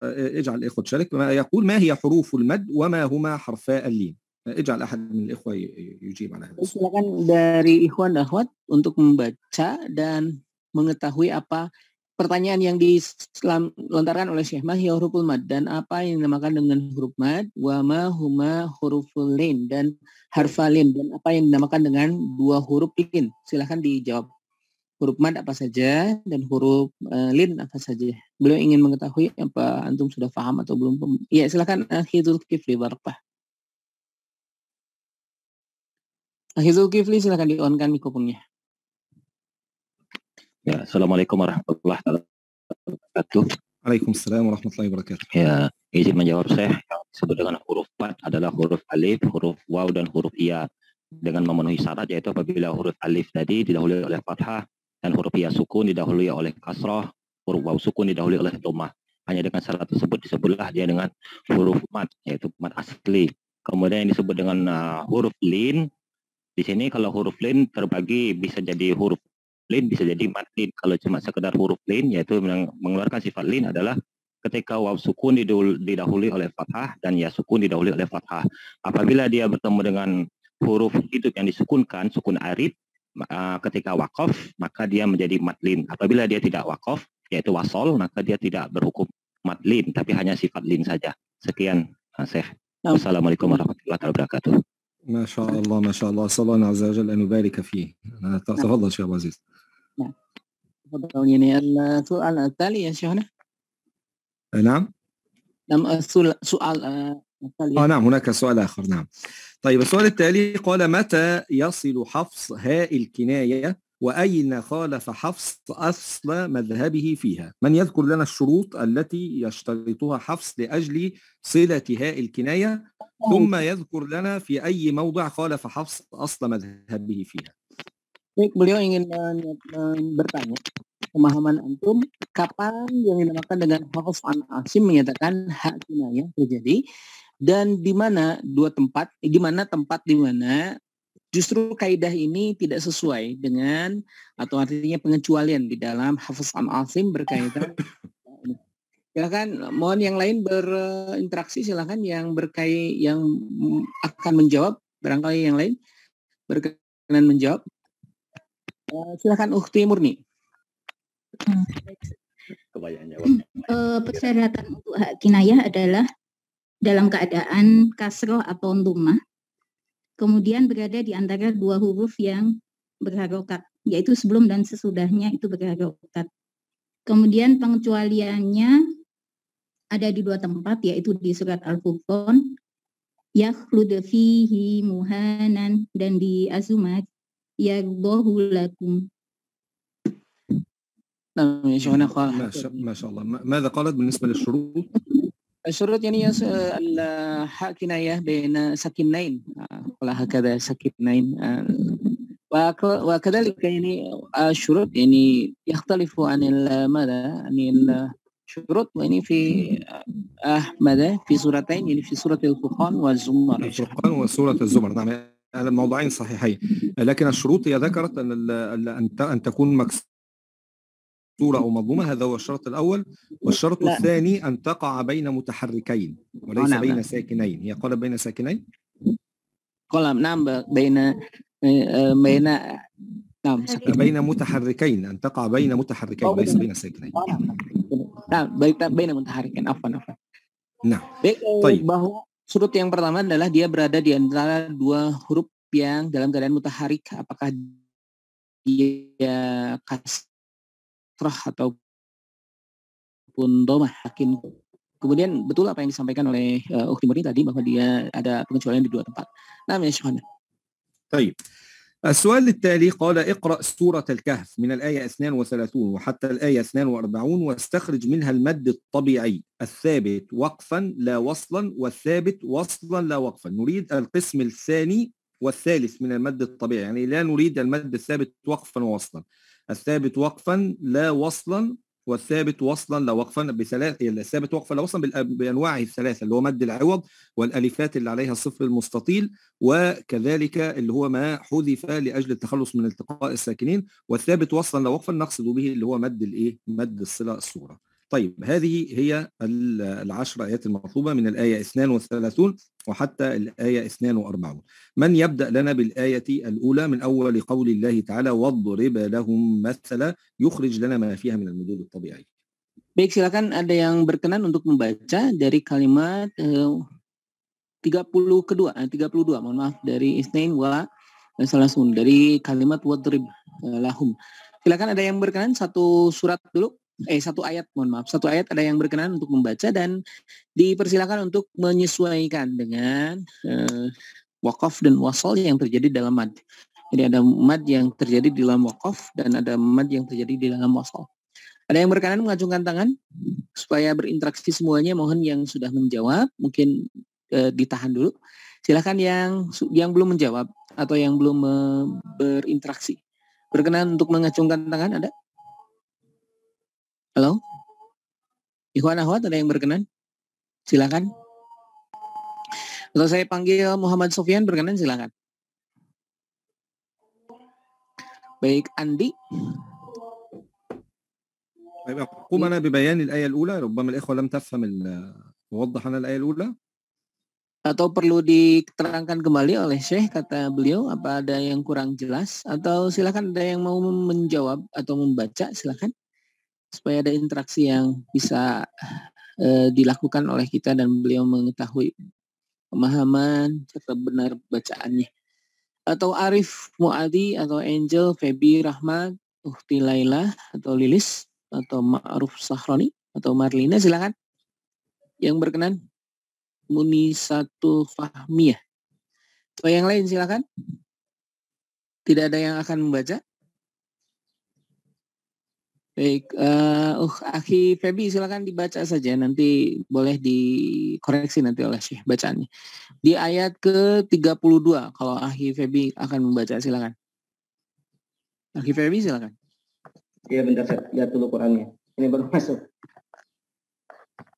اجعل الإخوة تشارك. يقول ما هي حروف المد وما هما حرفا اللين؟ اجعل أحد من الإخوة يجيب على هذا. Silakan dari ikhwan akhwat untuk membaca dan mengetahui apa pertanyaan yang dilontarkan oleh Syekh. Ma hiya huruful mad, dan apa yang dinamakan dengan huruf mad, wa ma huma huruful lin, dan harfalin, dan apa yang dinamakan dengan dua huruf lin. Silakan dijawab. Huruf mad apa saja dan huruf lin apa saja. Beliau ingin mengetahui apa antum sudah paham atau belum. Ya, silakan Akhidul Kifli Barakah. Akhidul Kifli, silakan di-on-kan mikrofonnya. Ya, Assalamualaikum warahmatullahi wabarakatuh. Waalaikumsalam warahmatullahi wabarakatuh. Ya, izin menjawab saya. Yang disebut dengan huruf mad adalah huruf alif, huruf waw, dan huruf ya, dengan memenuhi syarat, yaitu apabila huruf alif tadi didahului oleh fathah dan huruf ya sukun didahului oleh kasrah, huruf waw sukun didahului oleh dhammah. Hanya dengan syarat tersebut disebutlah dia dengan huruf mad, yaitu mad asli. Kemudian yang disebut dengan huruf lin, di sini kalau huruf lin terbagi, bisa jadi huruf lin, bisa jadi mad lin. Kalau cuma sekedar huruf lin, yaitu mengeluarkan sifat lin adalah ketika waw sukun didahului oleh fathah dan ya sukun didahului oleh fathah. Apabila dia bertemu dengan huruf hidup yang disukunkan, sukun arid, ketika waqaf, maka dia menjadi mad lin. Apabila dia tidak waqaf, yaitu wasol, maka dia tidak berhukum mad lin, tapi hanya sifat lin saja. Sekian, Syekh. Wassalamualaikum warahmatullahi wabarakatuh. ما شاء الله ما شاء الله، أسأل الله عز وجل أن يبارك فيه. تفضل شيخ أبو عزيز. نعم تفضل. يعني السؤال التالي يا شيخنا. نعم. السؤال التالي. نعم هناك سؤال آخر. نعم. طيب السؤال التالي قال متى يصل حفص هاء الكناية وأين خالف حفص أصل مذهبه فيها؟ من يذكر لنا الشروط التي يشترطها حفص لأجل صلة هاء الكناية، ثم يذكر لنا في أي موضع خالف حفص أصل مذهبه فيها. Baik, beliau ingin bertanya, pemahaman antum, kapan yang dinamakan dengan Hafs an Asim menyatakan hak kinayah terjadi, dan di mana tempat di mana justru kaidah ini tidak sesuai dengan, atau artinya pengecualian di dalam Hafs an Asim berkaitan. Silakan, mohon yang lain berinteraksi, silakan yang akan menjawab, barangkali yang lain berkenan menjawab. Silakan Ukhti Murni. Persyaratan untuk hak kinayah adalah dalam keadaan kasroh atau dhammah, kemudian berada di antara dua huruf yang berharokat, yaitu sebelum dan sesudahnya itu berharokat. Kemudian pengecualiannya ada di dua tempat, yaitu di surat Al-Furqan, yakhlud fihi muhanan, dan di Az-Zumar, yardahu lakum. نعم يا شيخنا قال ما شاء الله. ماذا قالت بالنسبة للشروط؟ الشروط يعني الحاء كناية بين ساكنين ولا هكذا ساكنين وكذلك يعني الشروط يعني يختلف عن ماذا يعني الشروط يعني في ماذا في سورتين يعني في سورة الفرقان والزمر. الفرقان وسورة الزمر، نعم الموضوعين صحيحين، لكن الشروط هي ذكرت أن تكون مكسورة أو مضمومة، هذا هو الشرط الأول، والشرط الثاني أن تقع بين متحركين وليس بين ساكنين. هي قالت بين ساكنين؟ قال نعم بين متحركين، أن تقع بين متحركين وليس بين ساكنين. نعم بين متحركين عفوا. Nah, baik, bahwa surut yang pertama adalah dia berada di antara dua huruf yang dalam keadaan mutaharik, apakah dia kasrah ataupun dhammah. Kemudian betul apa yang disampaikan oleh Ukhti Murni tadi bahwa dia ada pengecualian di dua tempat. Nah, ya Syuhana. طيب. السؤال التالي قال اقرأ سورة الكهف من الآية 32 وحتى الآية 42 واستخرج منها المد الطبيعي الثابت وقفا لا وصلا والثابت وصلا لا وقفا. نريد القسم الثاني والثالث من المد الطبيعي، يعني لا نريد المد الثابت وقفا ووصلا، الثابت وقفا لا وصلا والثابت وصلا لا وقفا الثابت وقفا لا وصلا بأنواعه الثلاثة، اللي هو مد العوض والألفات اللي عليها الصفر المستطيل، وكذلك اللي هو ما حذف لأجل التخلص من التقاء الساكنين، والثابت وصلا لا وقفا نقصد به اللي هو مد الصلة الصورة. طيب هذه هي العشر آيات المطلوبة من الآية 32 وحتى الآية 42. من يبدأ لنا بالآية الأولى من أول قول الله تعالى واضرب لهم مثلا يخرج لنا ما فيها من المدود الطبيعي. Baik, silakan ada yang berkenan untuk membaca dari kalimat 32, mohon maaf, dari Isnain wa Salasun, dari kalimat wadrib lahum. Silakan ada yang berkenan satu ayat, mohon maaf, satu ayat ada yang berkenan untuk membaca dan dipersilakan untuk menyesuaikan dengan waqaf dan wasal yang terjadi dalam mad. Jadi ada mad yang terjadi di dalam waqaf dan ada mad yang terjadi di dalam wasal. Ada yang berkenan mengacungkan tangan supaya berinteraksi semuanya. Mohon yang sudah menjawab mungkin ditahan dulu. Silakan yang belum menjawab atau yang belum berinteraksi. Berkenan untuk mengacungkan tangan, ada? Halo? Ikhwan akhwat, ada yang berkenan? Silakan. Atau saya panggil Muhammad Sofyan, berkenan silakan. Baik, Andi. قم أنا ببيان الآية الأولى، ربما الإخوة لم تفهم وضح لنا الآية الأولى. Atau perlu diterangkan kembali oleh Syekh, kata beliau, apa ada yang kurang jelas? Atau silakan ada yang mau menjawab atau membaca, silakan. Supaya ada interaksi yang bisa dilakukan oleh kita dan beliau mengetahui pemahaman serta benar bacaannya. Atau Arif Muadi atau Angel, Feby, Rahmat, Ukhti Laila atau Lilis atau Ma'ruf Sahroni atau Marlina, silakan. Yang berkenan. Munisatu Fahmiyah. Atau yang lain silakan. Tidak ada yang akan membaca. Baik, Akhi Feby silakan dibaca saja, nanti boleh dikoreksi nanti oleh Syekh bacaannya. Di ayat ke-32 kalau Akhi Feby akan membaca, silakan. Akhi Feby silakan. Iya bentar, saya lihat dulu Qurannya. Ini baru masuk.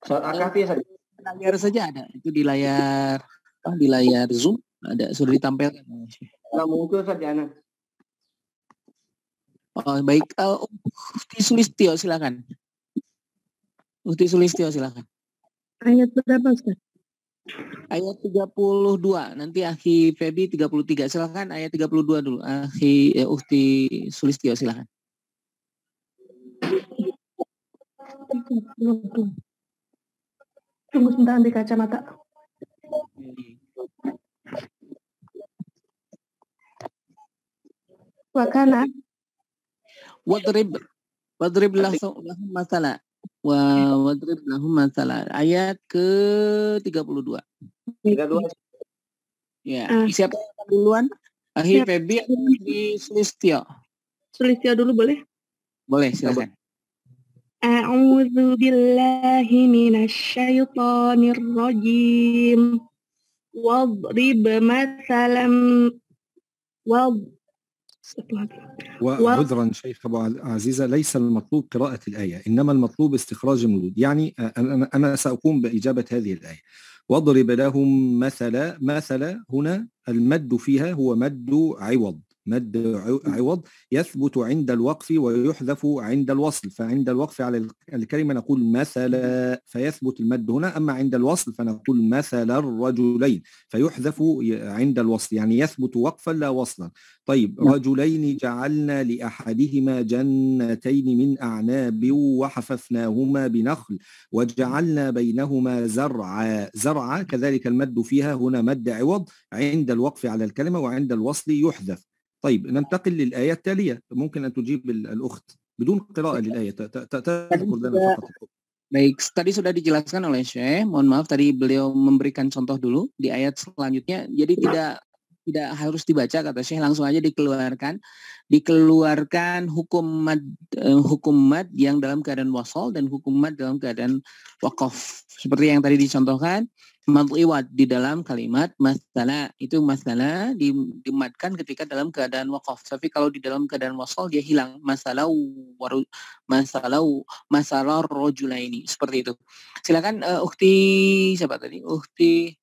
Surat Al-Kahfi saja. Layar saja ada, itu di layar Zoom ada, sudah ditampilkan. Nggak muncul saja anak. Oh, baik, Ukhti Sulistyo silakan. Ukhti Sulistyo silakan. Ayat berapa, Ustaz? Ayat 32, nanti Akhi Feby 33. Silakan ayat 32 dulu. Akhi Ukhti Sulistyo silakan. 32. Tunggu sebentar, ambil kacamata. Wakana Wadrib lahum masala. Wadrib lahum mathalan. Ayat ke-32. 32. Ya, siapa yang duluan? Akhir Febi atau di Sulistyo? Sulistyo dulu boleh? Boleh, silakan. A'udzu billahi minasyaitonir rajim. Wadrib mathalan وعذرا شيخ أبو عزيزة، ليس المطلوب قراءة الآية، إنما المطلوب استخراج المدود. يعني أنا سأقوم بإجابة هذه الآية. واضرب لهم مثل هنا المد فيها هو مد عوض، مد عوض يثبت عند الوقف ويحذف عند الوصل. فعند الوقف على الكلمة نقول مثل فيثبت المد هنا، أما عند الوصل فنقول مثل الرجلين فيحذف عند الوصل، يعني يثبت وقفا لا وصلا. طيب، رجلين جعلنا لأحدهما جنتين من أعناب وحففناهما بنخل وجعلنا بينهما زرعا كذلك المد فيها هنا مد عوض عند الوقف على الكلمة وعند الوصل يحذف. طيب، ننتقل للآية التالية. ممكن أن تجيب الأخت بدون قراءة للآية، تذكر لنا فقط. Baik, tadi sudah dijelaskan oleh Syekh. Mohon maaf, tadi beliau memberikan contoh dulu di ayat selanjutnya. Jadi tidak harus dibaca, kata Syekh, langsung aja dikeluarkan hukum mad yang dalam keadaan wasol dan hukum mad dalam keadaan waqaf. Seperti yang tadi dicontohkan, mad iwad di dalam kalimat masala, itu masala dimadkan ketika dalam keadaan waqaf. Tapi kalau di dalam keadaan wasol dia hilang, masalah rojulaini, seperti itu. Silakan Ukti siapa tadi? Ukti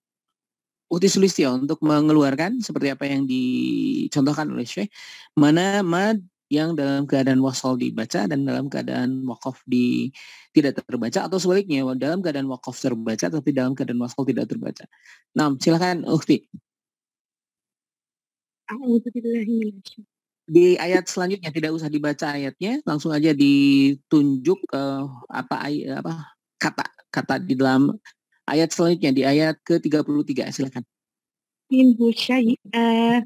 Sulistyo untuk mengeluarkan seperti apa yang dicontohkan oleh Syekh, mana mad yang dalam keadaan wasol dibaca dan dalam keadaan waqaf tidak terbaca, atau sebaliknya dalam keadaan waqaf terbaca tapi dalam keadaan wasol tidak terbaca. Nah, silakan Ukti. Di ayat selanjutnya tidak usah dibaca ayatnya, langsung aja ditunjuk kata di dalam ayat selanjutnya, di ayat ke-33, silakan. Minhu syai'a.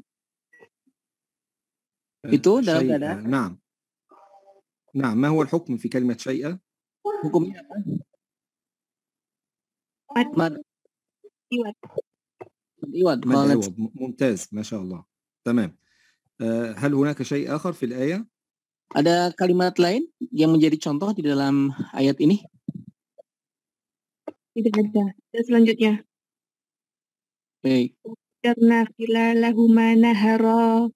Itu dalam keadaan. نعم ما هو الحكم في كلمة شيئا؟ Hukumnya apa? Mad iwad. ممتاز ما شاء الله. تمام. هل هناك شيء آخر في الآية؟ Ada kalimat lain yang menjadi contoh di dalam ayat ini? Tidak ada. Dan selanjutnya. Baik. Karena khilalahuma nahara.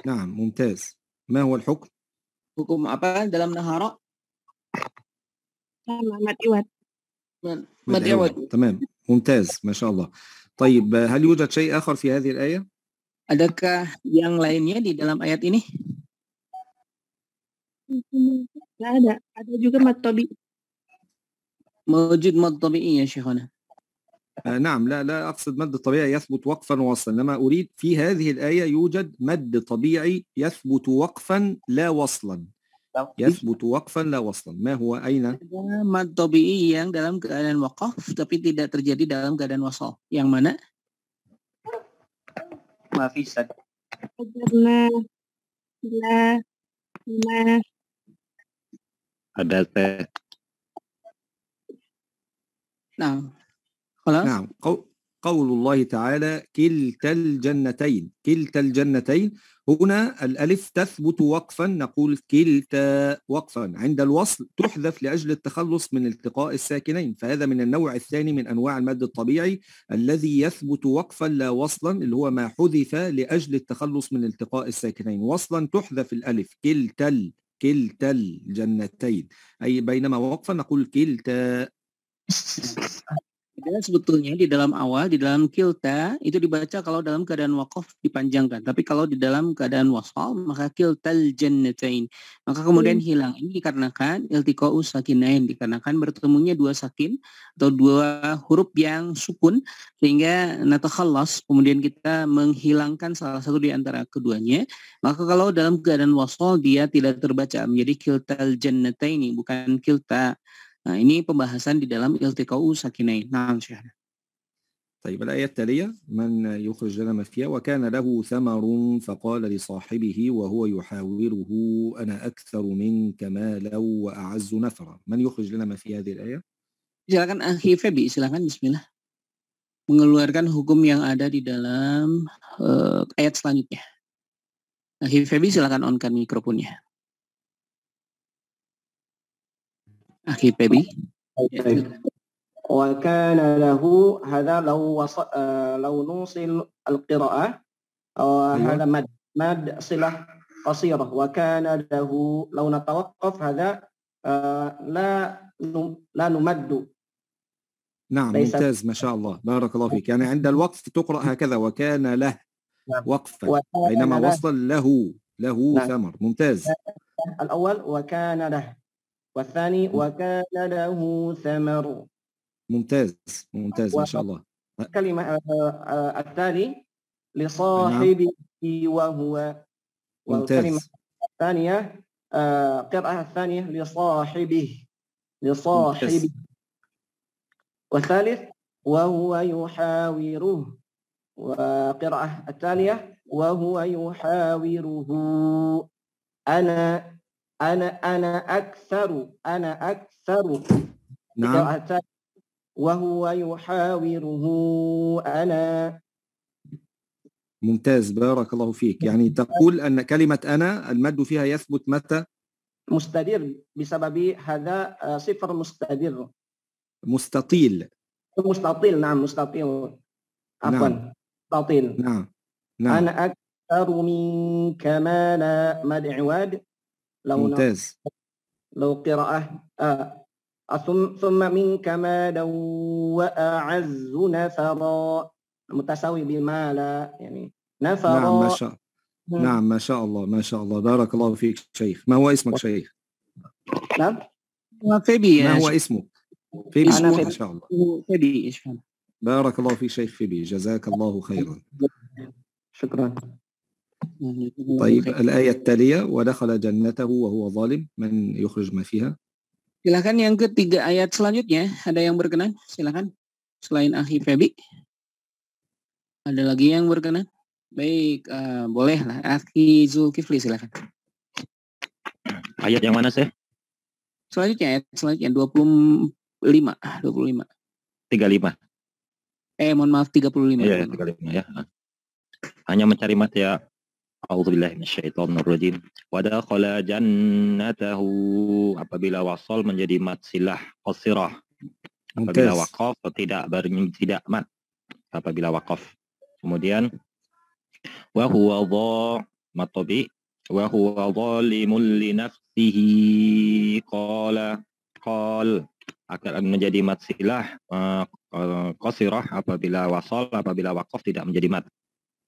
نعم ممتاز. ما هو الحكم؟ Hukum apa dalam nahara? Sama mad iwad. Mad iwad. تمام ممتاز ما شاء الله. طيب، هل يوجد شيء آخر في هذه الآية؟ Adakah yang lainnya di dalam ayat ini? Tidak ada. Ada juga mad tabi'i. موجود مد طبيعي يا شيخنا. نعم، لا أقصد مد طبيعي يثبت وقفا ووصلا، إنما أريد في هذه الآية يوجد مد طبيعي يثبت وقفا لا وصلا. يثبت وقفا لا وصلا. ما هو أين؟ Mad tabi'i yang dalam keadaan waqaf tapi tidak terjadi dalam keadaan wasal. Yang mana? Mafisad. Karena Ada teh. Nah, خلاص. نعم. قول الله تعالى كلتا الجنتين هنا الألف تثبت وقفا، نقول كلتا وقفا. عند الوصل تحذف لأجل التخلص من التقاء الساكنين، فهذا من النوع الثاني من أنواع المد الطبيعي الذي يثبت وقفا لا وصلا، اللي هو ما حذف لأجل التخلص من التقاء الساكنين. وصلا تحذف الألف كلتا الجنتين، أي بينما وقفا نقول كلتا. Dan sebetulnya di dalam awal, di dalam kilta itu dibaca kalau dalam keadaan waqaf dipanjangkan, tapi kalau di dalam keadaan wasal maka kiltal jannatain, maka kemudian hilang. Ini dikarenakan iltiqa'u sakinain, dikarenakan bertemunya dua sakin atau dua huruf yang sukun, sehingga natakhallas, kemudian kita menghilangkan salah satu di antara keduanya. Maka kalau dalam keadaan wasal dia tidak terbaca menjadi kiltal jannataini, bukan kilta. Nah, ini pembahasan di dalam iltiqa'u sakinain. Nah, Syekh. طيب الآية التالية من يخرج لنا ما فيها وكان له ثمر فقال لصاحبه وهو يحاوره أنا أكثر منك مالا وأعز نفرا. من يخرج لنا ما في هذه الآية؟ Silakan Akhi Febi, silakan bismillah. Mengeluarkan hukum yang ada di dalam ayat selanjutnya. Akhi Febi, silakan on-kan mikrofonnya. Akhi Febi. وكان له هذا لو نوصل القراءة هذا مد صلة قصيرة وكان له لو نتوقف هذا لا نمد. نعم ممتاز ما شاء الله بارك الله فيك. يعني عند الوقف تقرأ هكذا وكان له وقفا بينما وصل له ثمر. ممتاز. الأول وكان له والثاني وكان له ثمر. ممتاز ما شاء الله. الكلمة التالي لصاحبه وهو. والكلمة الثانية قراءة الثانية لصاحبه. والثالث وهو يحاوره. وقراءة التالية وهو يحاوره أنا أكثر. نعم. وهو يحاوره أنا. ممتاز بارك الله فيك. يعني تقول أن كلمة أنا المد فيها يثبت متى؟ مستدير بسبب هذا صفر مستدير. مستطيل. نعم مستطيل. عفوا مستطيل. نعم. أنا أكثر منك مالا مد عواد. ممتاز. لو قراءة ثم منك مالا وأعز نفرا متساوي بمالا يعني نفرا. نعم ما شاء الله بارك الله فيك شيخ. ما هو اسمك شيخ؟ نعم فيبي. ما هو اسمك؟ فيبي. ما شاء الله. فيبي. بارك الله فيك شيخ فيبي جزاك الله خيرا. شكرا. طيب الآية التالية ودخل جنته وهو ظالم. من يخرج ما فيها؟ Silakan yang ketiga ayat selanjutnya. Ada yang berkenan? Silakan. Selain Akhi Febi. Ada lagi yang berkenan? Baik, bolehlah. Akhi Zulkifli silakan. Ayat yang mana sih? Selanjutnya ayat selanjutnya 25. 35. Mohon maaf 35. Iya, 35 ya. Hanya mencari mata ya. A'udzubillahi minasyaitonirrajim. Wa dakhala jannatahu apabila wasal menjadi mat silah qasirah. Apabila waqaf tidak mat. Apabila waqaf. Kemudian wa huwa matobi wa huwa zalimun li nafsihi qal akan menjadi mat silah qasirah apabila wasal, apabila waqaf tidak menjadi mat.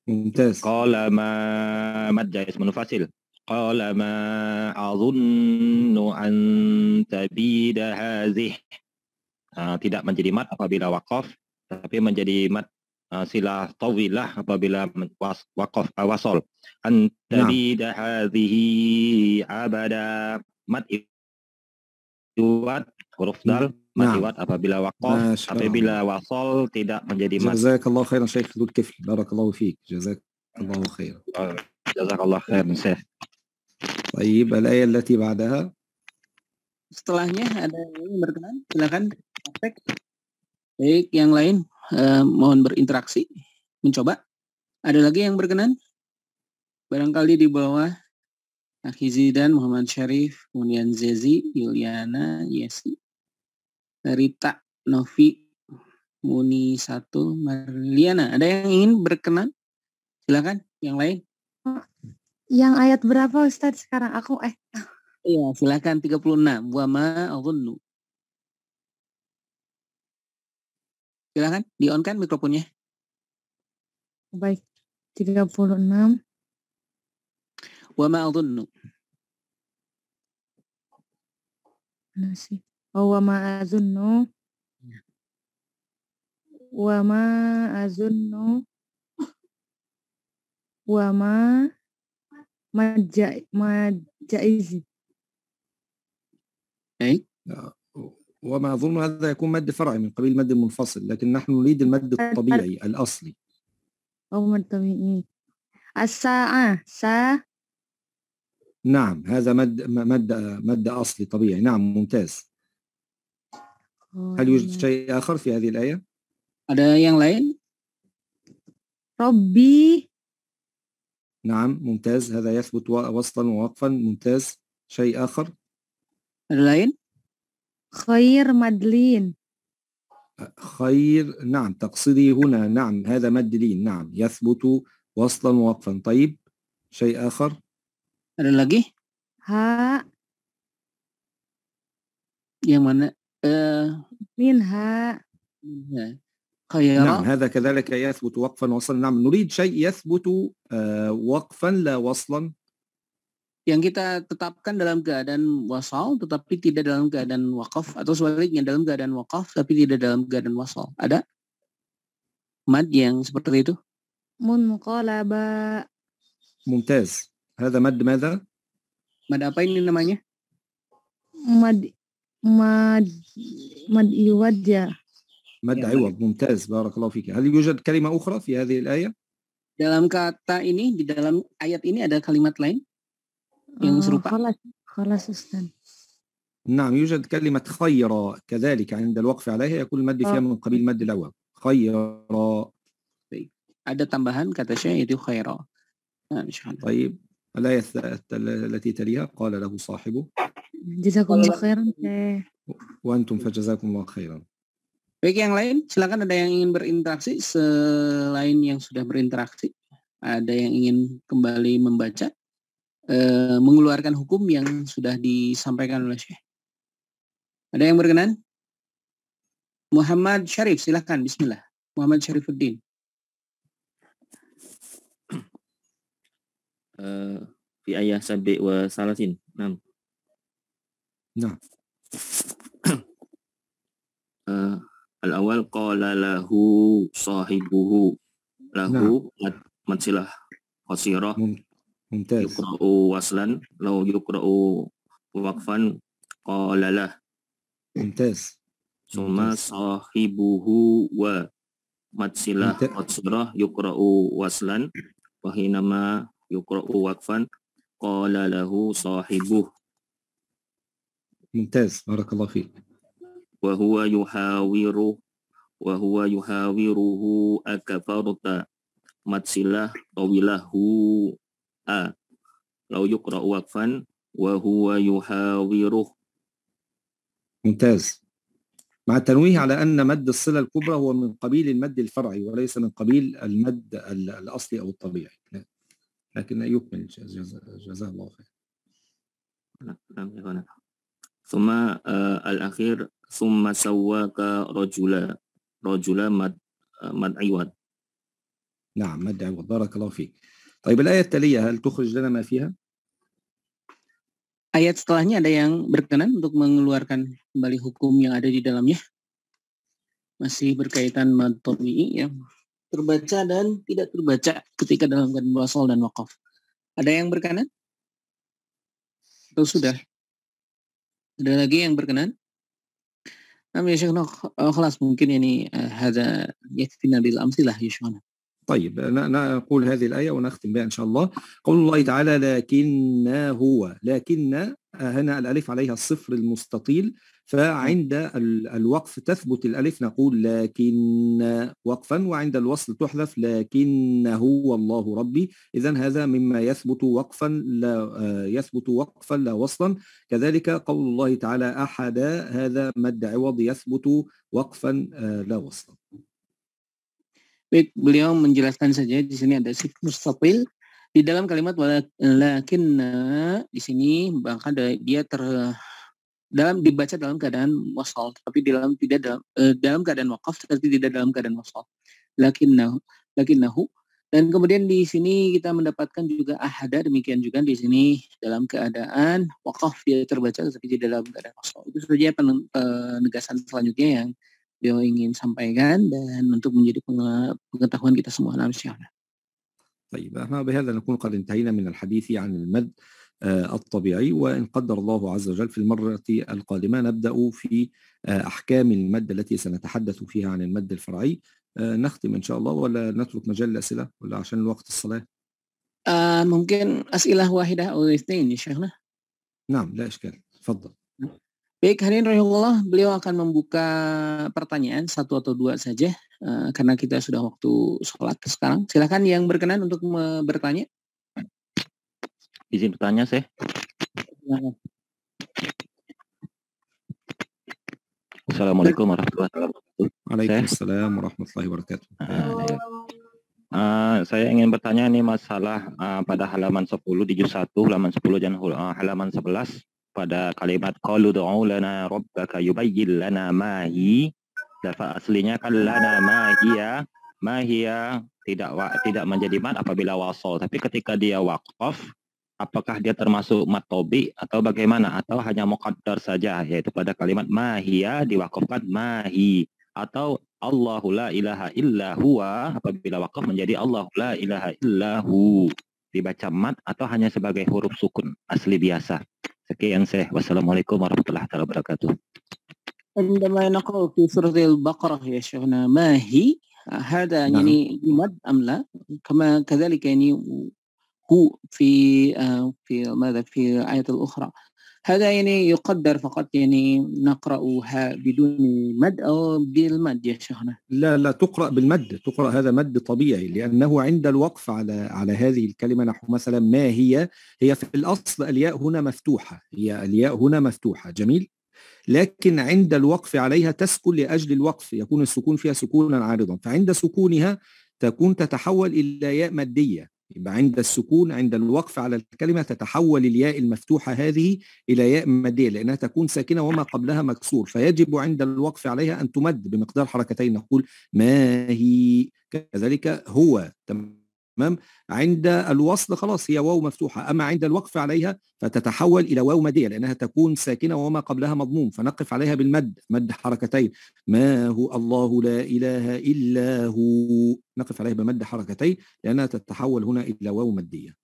Mumtaz. Qala ma mad jais munafasil. Qala ma azunnu an tabida hazih. Tidak menjadi mat apabila waqaf, tapi menjadi mat silah tawilah apabila waqaf wasal. An tabida hazihi abada. Mat iwat huruf dal matiwat apabila waqaf, apabila wasal tidak menjadi mat. Jazakallahu khairan Syekh Zulkifli. Barakallahu fiik. Jazakallahu khairan. Jazakallahu khairan Syekh. Baik, al-ayah allati ba'daha. Setelahnya ada yang berkenan, silakan praktek. Baik, yang lain mohon berinteraksi, mencoba. Ada lagi yang berkenan? Barangkali di bawah Akhi Zidan, Muhammad Syarif, kemudian Zezi, Yuliana, Yesi, Rita, Novi, Muni 1, Marliana. Ada yang ingin berkenan? Silakan, yang lain. Yang ayat berapa Ustadz sekarang? Aku Iya, silakan 36. Wa ma adhunnu. Silakan, di-on kan mikrofonnya. Baik, 36. Wa ma adhunnu. Mana sih? Oh, wa ma azunnu. Wa ma azunnu. Wa ma majaizi. Baik. وما أظن هذا يكون مد فرعي من قبيل المد المنفصل، لكن نحن نريد المد الطبيعي الأصلي. مد طبيعي. الساعة سا. نعم هذا مد أصلي طبيعي. نعم ممتاز. هل يوجد شيء آخر في هذه الآية؟ Ada yang lain? ربي. نعم ممتاز، هذا يثبت وصلا ووقفا. ممتاز. شيء آخر؟ Ada lain? خير مدلين. خير. نعم تقصدي هنا. نعم هذا مد لين. نعم يثبت وصلا ووقفا. طيب شيء آخر؟ Ada lagi? ها. Yang mana? منها. خيرا. نعم هذا كذلك يثبت وقفا وصلا. نعم نريد شيء يثبت وقفا لا وصلا. Yang kita tetapkan dalam keadaan wasal tetapi tidak dalam keadaan wakaf, atau sebaliknya dalam keadaan wakaf tapi tidak dalam keadaan wasal. Ada mad yang seperti itu? منقلبا. ممتاز. هذا مد ماذا؟ Mad apa ini namanya? مد عوض. مد عوض. ممتاز بارك الله فيك. هل يوجد كلمة أخرى في هذه الآية؟ Dalam kata ini, di dalam ayat ini ada kalimat lain yang serupa? خلاص أستاذ. نعم يوجد كلمة خيرا كذلك عند الوقف عليها يكون المد فيها من قبيل المد الأول. خيرا. Ada tambahan kata syekh itu khaira. طيب الآية التي تليها قال له صاحبه جزاكم الله خيرا. وأنتم فجزاكم الله خيرا. Baik, yang lain silakan. Ada yang ingin berinteraksi selain yang sudah berinteraksi? Ada yang ingin kembali membaca, mengeluarkan hukum yang sudah disampaikan oleh Syekh? Ada yang berkenan? Muhammad Syarif, silakan. Bismillah. Muhammad Syarifuddin. في آية 37. نعم. الأول قال له صاحبه. له مد قصيرة. ممتاز. يقرأ وصلا. لو يقرأ وقفا قال له. ممتاز. ثم صاحبه ومد قصيرة يقرأ وصلا. وحينما يقرأ وقفا قال له صاحبه. ممتاز بارك الله فيك. وهو يحاوره أكفرت. مدسلة طويلة لو يقرأ وقفا وهو يحاوره. ممتاز. مع التنويه على أن مد الصلة الكبرى هو من قبيل المد الفرعي وليس من قبيل المد الأصلي أو الطبيعي. لكن يكمل جزاه الله خير. ثم الأخير ثم سواك رجلا مد عوض. نعم مد عوض بارك الله فيك. طيب الآية التالية هل تخرج لنا ما فيها؟ Ayat setelahnya ada yang berkenan untuk mengeluarkan kembali hukum yang ada di dalamnya? Masih berkaitan mad tabi'i yang terbaca dan tidak terbaca ketika dalam keadaan wasal dan waqaf. Ada yang berkenan? Atau sudah? Ada lagi yang berkenan? Ya Syekhna, خلاص mungkin ini هذا يكفينا بالأمثلة يا شيخنا. طيب نقول هذه الآية ونختم بها إن شاء الله. قول الله تعالى لكن هو. لكن هنا الألف عليها الصفر المستطيل، فعند الوقف تثبت الألف نقول لكن وقفا، وعند الوصل تحذف لكن هو الله ربي. إذن هذا مما يثبت وقفا لا وصلا. كذلك قول الله تعالى أحد، هذا مد عوض يثبت وقفا لا وصلا. Baik, beliau menjelaskan saja di sini ada sifat mustaqil di dalam kalimat walakinna di sini, bahkan dia dibaca dalam keadaan wasal, tapi dalam keadaan waqaf, tapi tidak dalam keadaan wasal. Lakinnahu, dan kemudian di sini kita mendapatkan juga ahada, demikian juga di sini dalam keadaan waqaf dia terbaca tapi tidak dalam keadaan wasal. Itu saja penegasan selanjutnya yang dia ingin sampaikan dan untuk menjadi pengetahuan kita semua. طيب بهذا نكون قد انتهينا من الحديث عن المد الطبيعي. وإن قدر الله عز وجل في المرة القادمة نبدأ في أحكام المد التي سنتحدث فيها عن المد الفرعي. نختم إن شاء الله ولا نترك مجال الأسئلة ولا عشان الوقت الصلاة؟ ممكن أسئلة واحدة أو اثنين يا شيخنا. نعم لا إشكال، تفضل. Baik, hadirin rahimahullah, beliau akan membuka pertanyaan satu atau dua saja karena kita sudah waktu sholat sekarang. Silakan yang berkenan untuk bertanya. Izin bertanya, Syekh. Assalamualaikum warahmatullahi wabarakatuh. Waalaikumsalam warahmatullahi wabarakatuh. Saya ingin bertanya ini masalah pada halaman 10 di juz 1, halaman 10 dan halaman 11 pada kalimat qalu du'u lana rabbaka yubayyin lana ma hi. Lafaz aslinya kan lana ma hiya tidak menjadi mad apabila wasal, tapi ketika dia waqaf apakah dia termasuk mad tobi atau bagaimana, atau hanya muqaddar saja, yaitu pada kalimat ma hiya diwaqafkan ma hi, atau Allahu la ilaha illa huwa apabila waqaf menjadi Allahu la ilaha illa hu dibaca mad atau hanya sebagai huruf sukun asli biasa. Sekian Syekh. Wassalamualaikum warahmatullahi wabarakatuh. عندما نقرأ في سورة البقرة يا شيخنا ما هي هذا يعني مد أم لا؟ كما كذلك يعني هو في ماذا في الآية الأخرى هذا يعني يقدر فقط يعني نقرأها بدون مد أو بالمد يا شيخنا؟ لا تقرأ بالمد، تقرأ هذا مد طبيعي لأنه عند الوقف على هذه الكلمة نحو مثلا ما هي في الأصل الياء هنا مفتوحة، هي الياء هنا مفتوحة، جميل، لكن عند الوقف عليها تسكن لأجل الوقف، يكون السكون فيها سكونا عارضا، فعند سكونها تتحول إلى ياء مادية. يبقى عند السكون عند الوقف على الكلمة تتحول الياء المفتوحة هذه إلى ياء مادية لأنها تكون ساكنة وما قبلها مكسور، فيجب عند الوقف عليها أن تمد بمقدار حركتين، نقول ما هي، كذلك هو، تمام. عند الوصل خلاص هي واو مفتوحة، أما عند الوقف عليها فتتحول إلى واو مادية لأنها تكون ساكنة وما قبلها مضموم، فنقف عليها بالمد، مد حركتين، ما هو الله لا إله إلا هو، نقف عليها بمد حركتين لأنها تتحول هنا إلى واو مادية.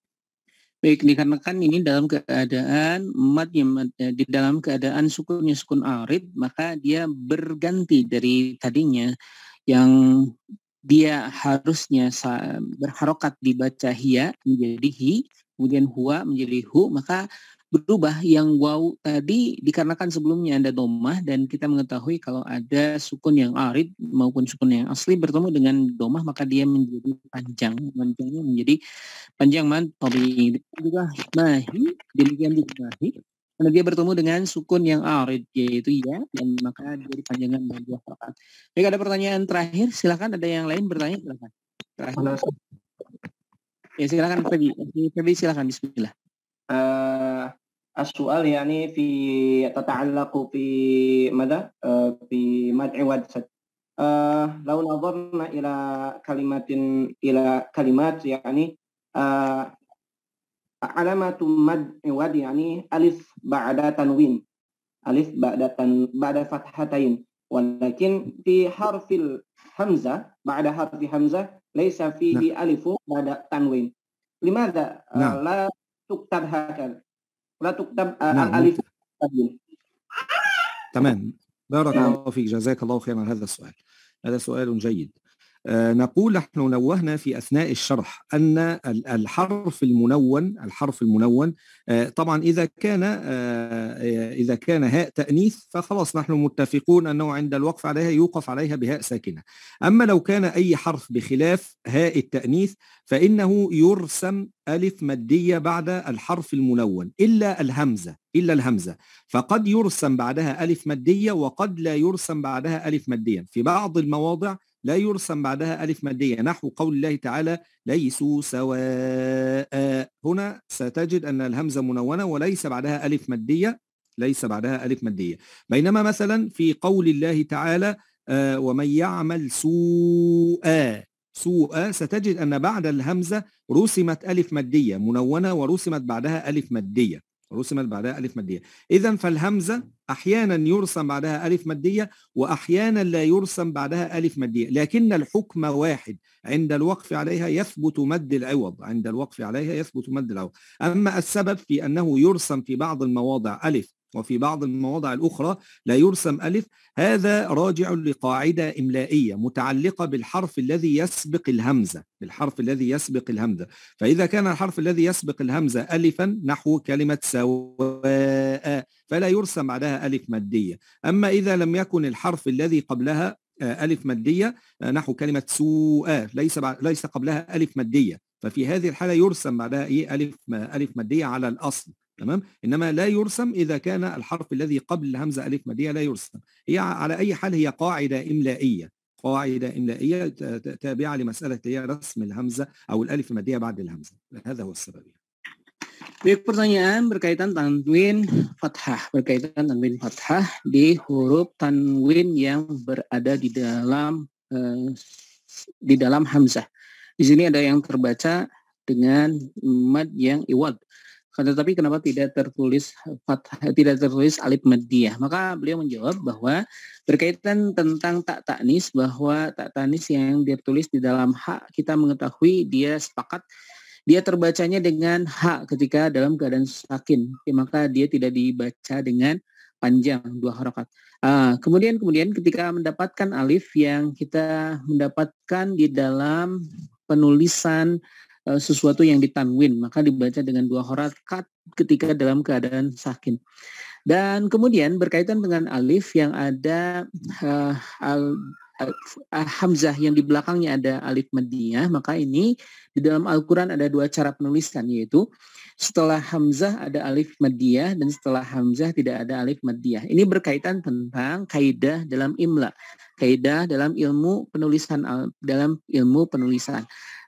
Baik, dikarenakan ini dalam keadaan madnya di dalam keadaan sukunnya sukun arid, maka dia berganti dari tadinya yang dia harusnya berharokat dibaca hiya menjadi hi, kemudian huwa menjadi hu, maka berubah yang waw tadi dikarenakan sebelumnya ada domah, dan kita mengetahui kalau ada sukun yang arid maupun sukun yang asli bertemu dengan domah maka dia menjadi panjangnya menjadi panjang mad tabii. Juga mahi, demikian juga mahi, karena dia bertemu dengan sukun yang arid yaitu ya, dan maka dia dipanjangkan menjadi dua harakat. Baik, ada pertanyaan terakhir, silakan, ada yang lain bertanya, silakan. Terakhir. Ya silakan Febi, silakan, bismillah. السؤال يعني في تتعلق في ماذا في مد عوض. لو نظرنا إلى كلمات يعني علامة مد عوض يعني ألف بعد تنوين، ألف بعد فتحتين، ولكن في حرف الهمزة بعد حرف همزة ليس فيه ألف بعد تنوين. لماذا لا تكتب هكذا؟ لا تكتب الألف. تمام، بارك الله فيك، جزاك الله خيرا على هذا السؤال، هذا سؤال جيد. نقول نحن نوهنا في أثناء الشرح أن الحرف المنون طبعا إذا كان هاء تأنيث فخلاص نحن متفقون أنه عند الوقف عليها يوقف عليها بهاء ساكنة. أما لو كان أي حرف بخلاف هاء التأنيث فإنه يرسم ألف مادية بعد الحرف المنون إلا الهمزة، فقد يرسم بعدها ألف مادية وقد لا يرسم بعدها ألف مادية. في بعض المواضع لا يرسم بعدها ألف مادية، نحو قول الله تعالى ليسوا سواء، هنا ستجد أن الهمزة منونة وليس بعدها ألف مادية، بينما مثلا في قول الله تعالى ومن يعمل سوءا ستجد أن بعد الهمزة رسمت ألف مادية منونة ورسمت بعدها ألف مادية، رسمت بعدها ألف مادية. إذن فالهمزة أحيانا يرسم بعدها ألف مادية وأحيانا لا يرسم بعدها ألف مادية، لكن الحكم واحد، عند الوقف عليها يثبت مد العوض، عند الوقف عليها يثبت مد العوض. أما السبب في أنه يرسم في بعض المواضع ألف وفي بعض المواضع الأخرى لا يرسم ألف، هذا راجع لقاعدة إملائية متعلقة بالحرف الذي يسبق الهمزة، بالحرف الذي يسبق الهمزة. فإذا كان الحرف الذي يسبق الهمزة ألفا نحو كلمة سواء فلا يرسم بعدها ألف مادية. أما إذا لم يكن الحرف الذي قبلها ألف مادية نحو كلمة سوء ليس قبلها ألف مادية، ففي هذه الحالة يرسم بعدها ألف مادية على الأصل، تمام. إنما لا يرسم إذا كان الحرف الذي قبل الهمزة ألف مادية لا يرسم. هي على أي حال هي قاعدة إملائية، قاعدة إملائية تابعة لمسألة هي رسم الهمزة أو الألف المادية بعد الهمزة. هذا هو السبب. Baik, pertanyaan berkaitan tanwin fathah, berkaitan tanwin fathah di huruf tanwin yang berada di dalam hamzah. Di sini ada yang terbaca dengan mad yang iwad. Tetapi kenapa tidak tertulis fathah, tidak tertulis alif maddiyah? Maka beliau menjawab bahwa berkaitan tentang tak ta'nis, bahwa tak ta'nis yang ditulis di dalam ha, kita mengetahui dia sepakat dia terbacanya dengan ha ketika dalam keadaan sakin, maka dia tidak dibaca dengan panjang 2 harakat. Kemudian ketika mendapatkan alif yang kita mendapatkan di dalam penulisan sesuatu yang ditanwin, maka dibaca dengan 2 harakat ketika dalam keadaan sakin. Dan kemudian berkaitan dengan alif yang ada hamzah yang di belakangnya ada alif maddiyah, maka ini di dalam Al-Quran ada 2 cara penulisan, yaitu setelah hamzah ada alif maddiyah dan setelah hamzah tidak ada alif maddiyah. Ini berkaitan tentang kaidah dalam imla, kaidah dalam ilmu penulisan,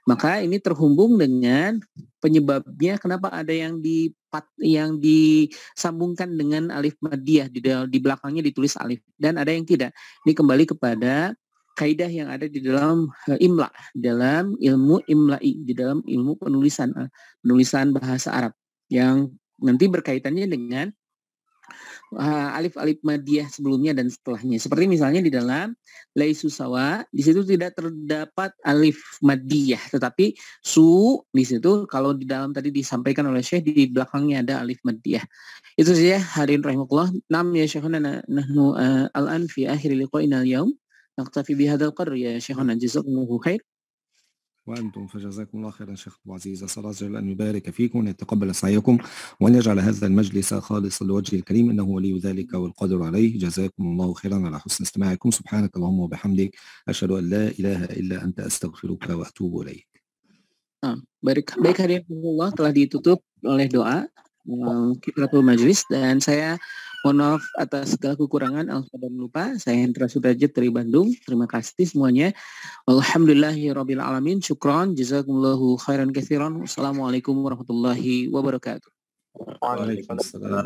Maka ini terhubung dengan penyebabnya kenapa ada yang disambungkan dengan alif maddiyah, di belakangnya ditulis alif, dan ada yang tidak. Ini kembali kepada kaidah yang ada di dalam imla, dalam ilmu imla'i, di dalam ilmu penulisan bahasa Arab yang nanti berkaitannya dengan alif-alif maddiyah sebelumnya dan setelahnya. Seperti misalnya di dalam laisu sawa, di situ tidak terdapat alif maddiyah, tetapi su di situ kalau di dalam tadi disampaikan oleh Syekh di belakangnya ada alif maddiyah. Itu saja hadirin rahimakumullah. Nam ya Syekhana nahnu al-an fi akhir liqa'ina al-yawm. نقتفي بهذا القدر يا شيخنا جزاكم الله خير. وأنتم فجزاكم الله خيرا شيخ أبو عزيز. أسأل الله جل أن يبارك فيكم وأن يتقبل سعيكم وأن يجعل هذا المجلس خالصا لوجهه الكريم إنه ولي ذلك والقادر عليه. جزاكم الله خيرا على حسن استماعكم. سبحانك اللهم وبحمدك أشهد أن لا إله إلا أنت أستغفرك وأتوب إليك. Baik hadirin Allah, telah ditutup oleh doa Kiflatul Majlis, dan saya mohon maaf atas segala kekurangan, alfa dan lupa. Saya Hendra Sudrajat dari Bandung. Terima kasih semuanya. Alhamdulillahirabbil alamin. Syukran, jazakumullahu khairan katsiran. Wassalamualaikum warahmatullahi wabarakatuh. Waalaikumsalam.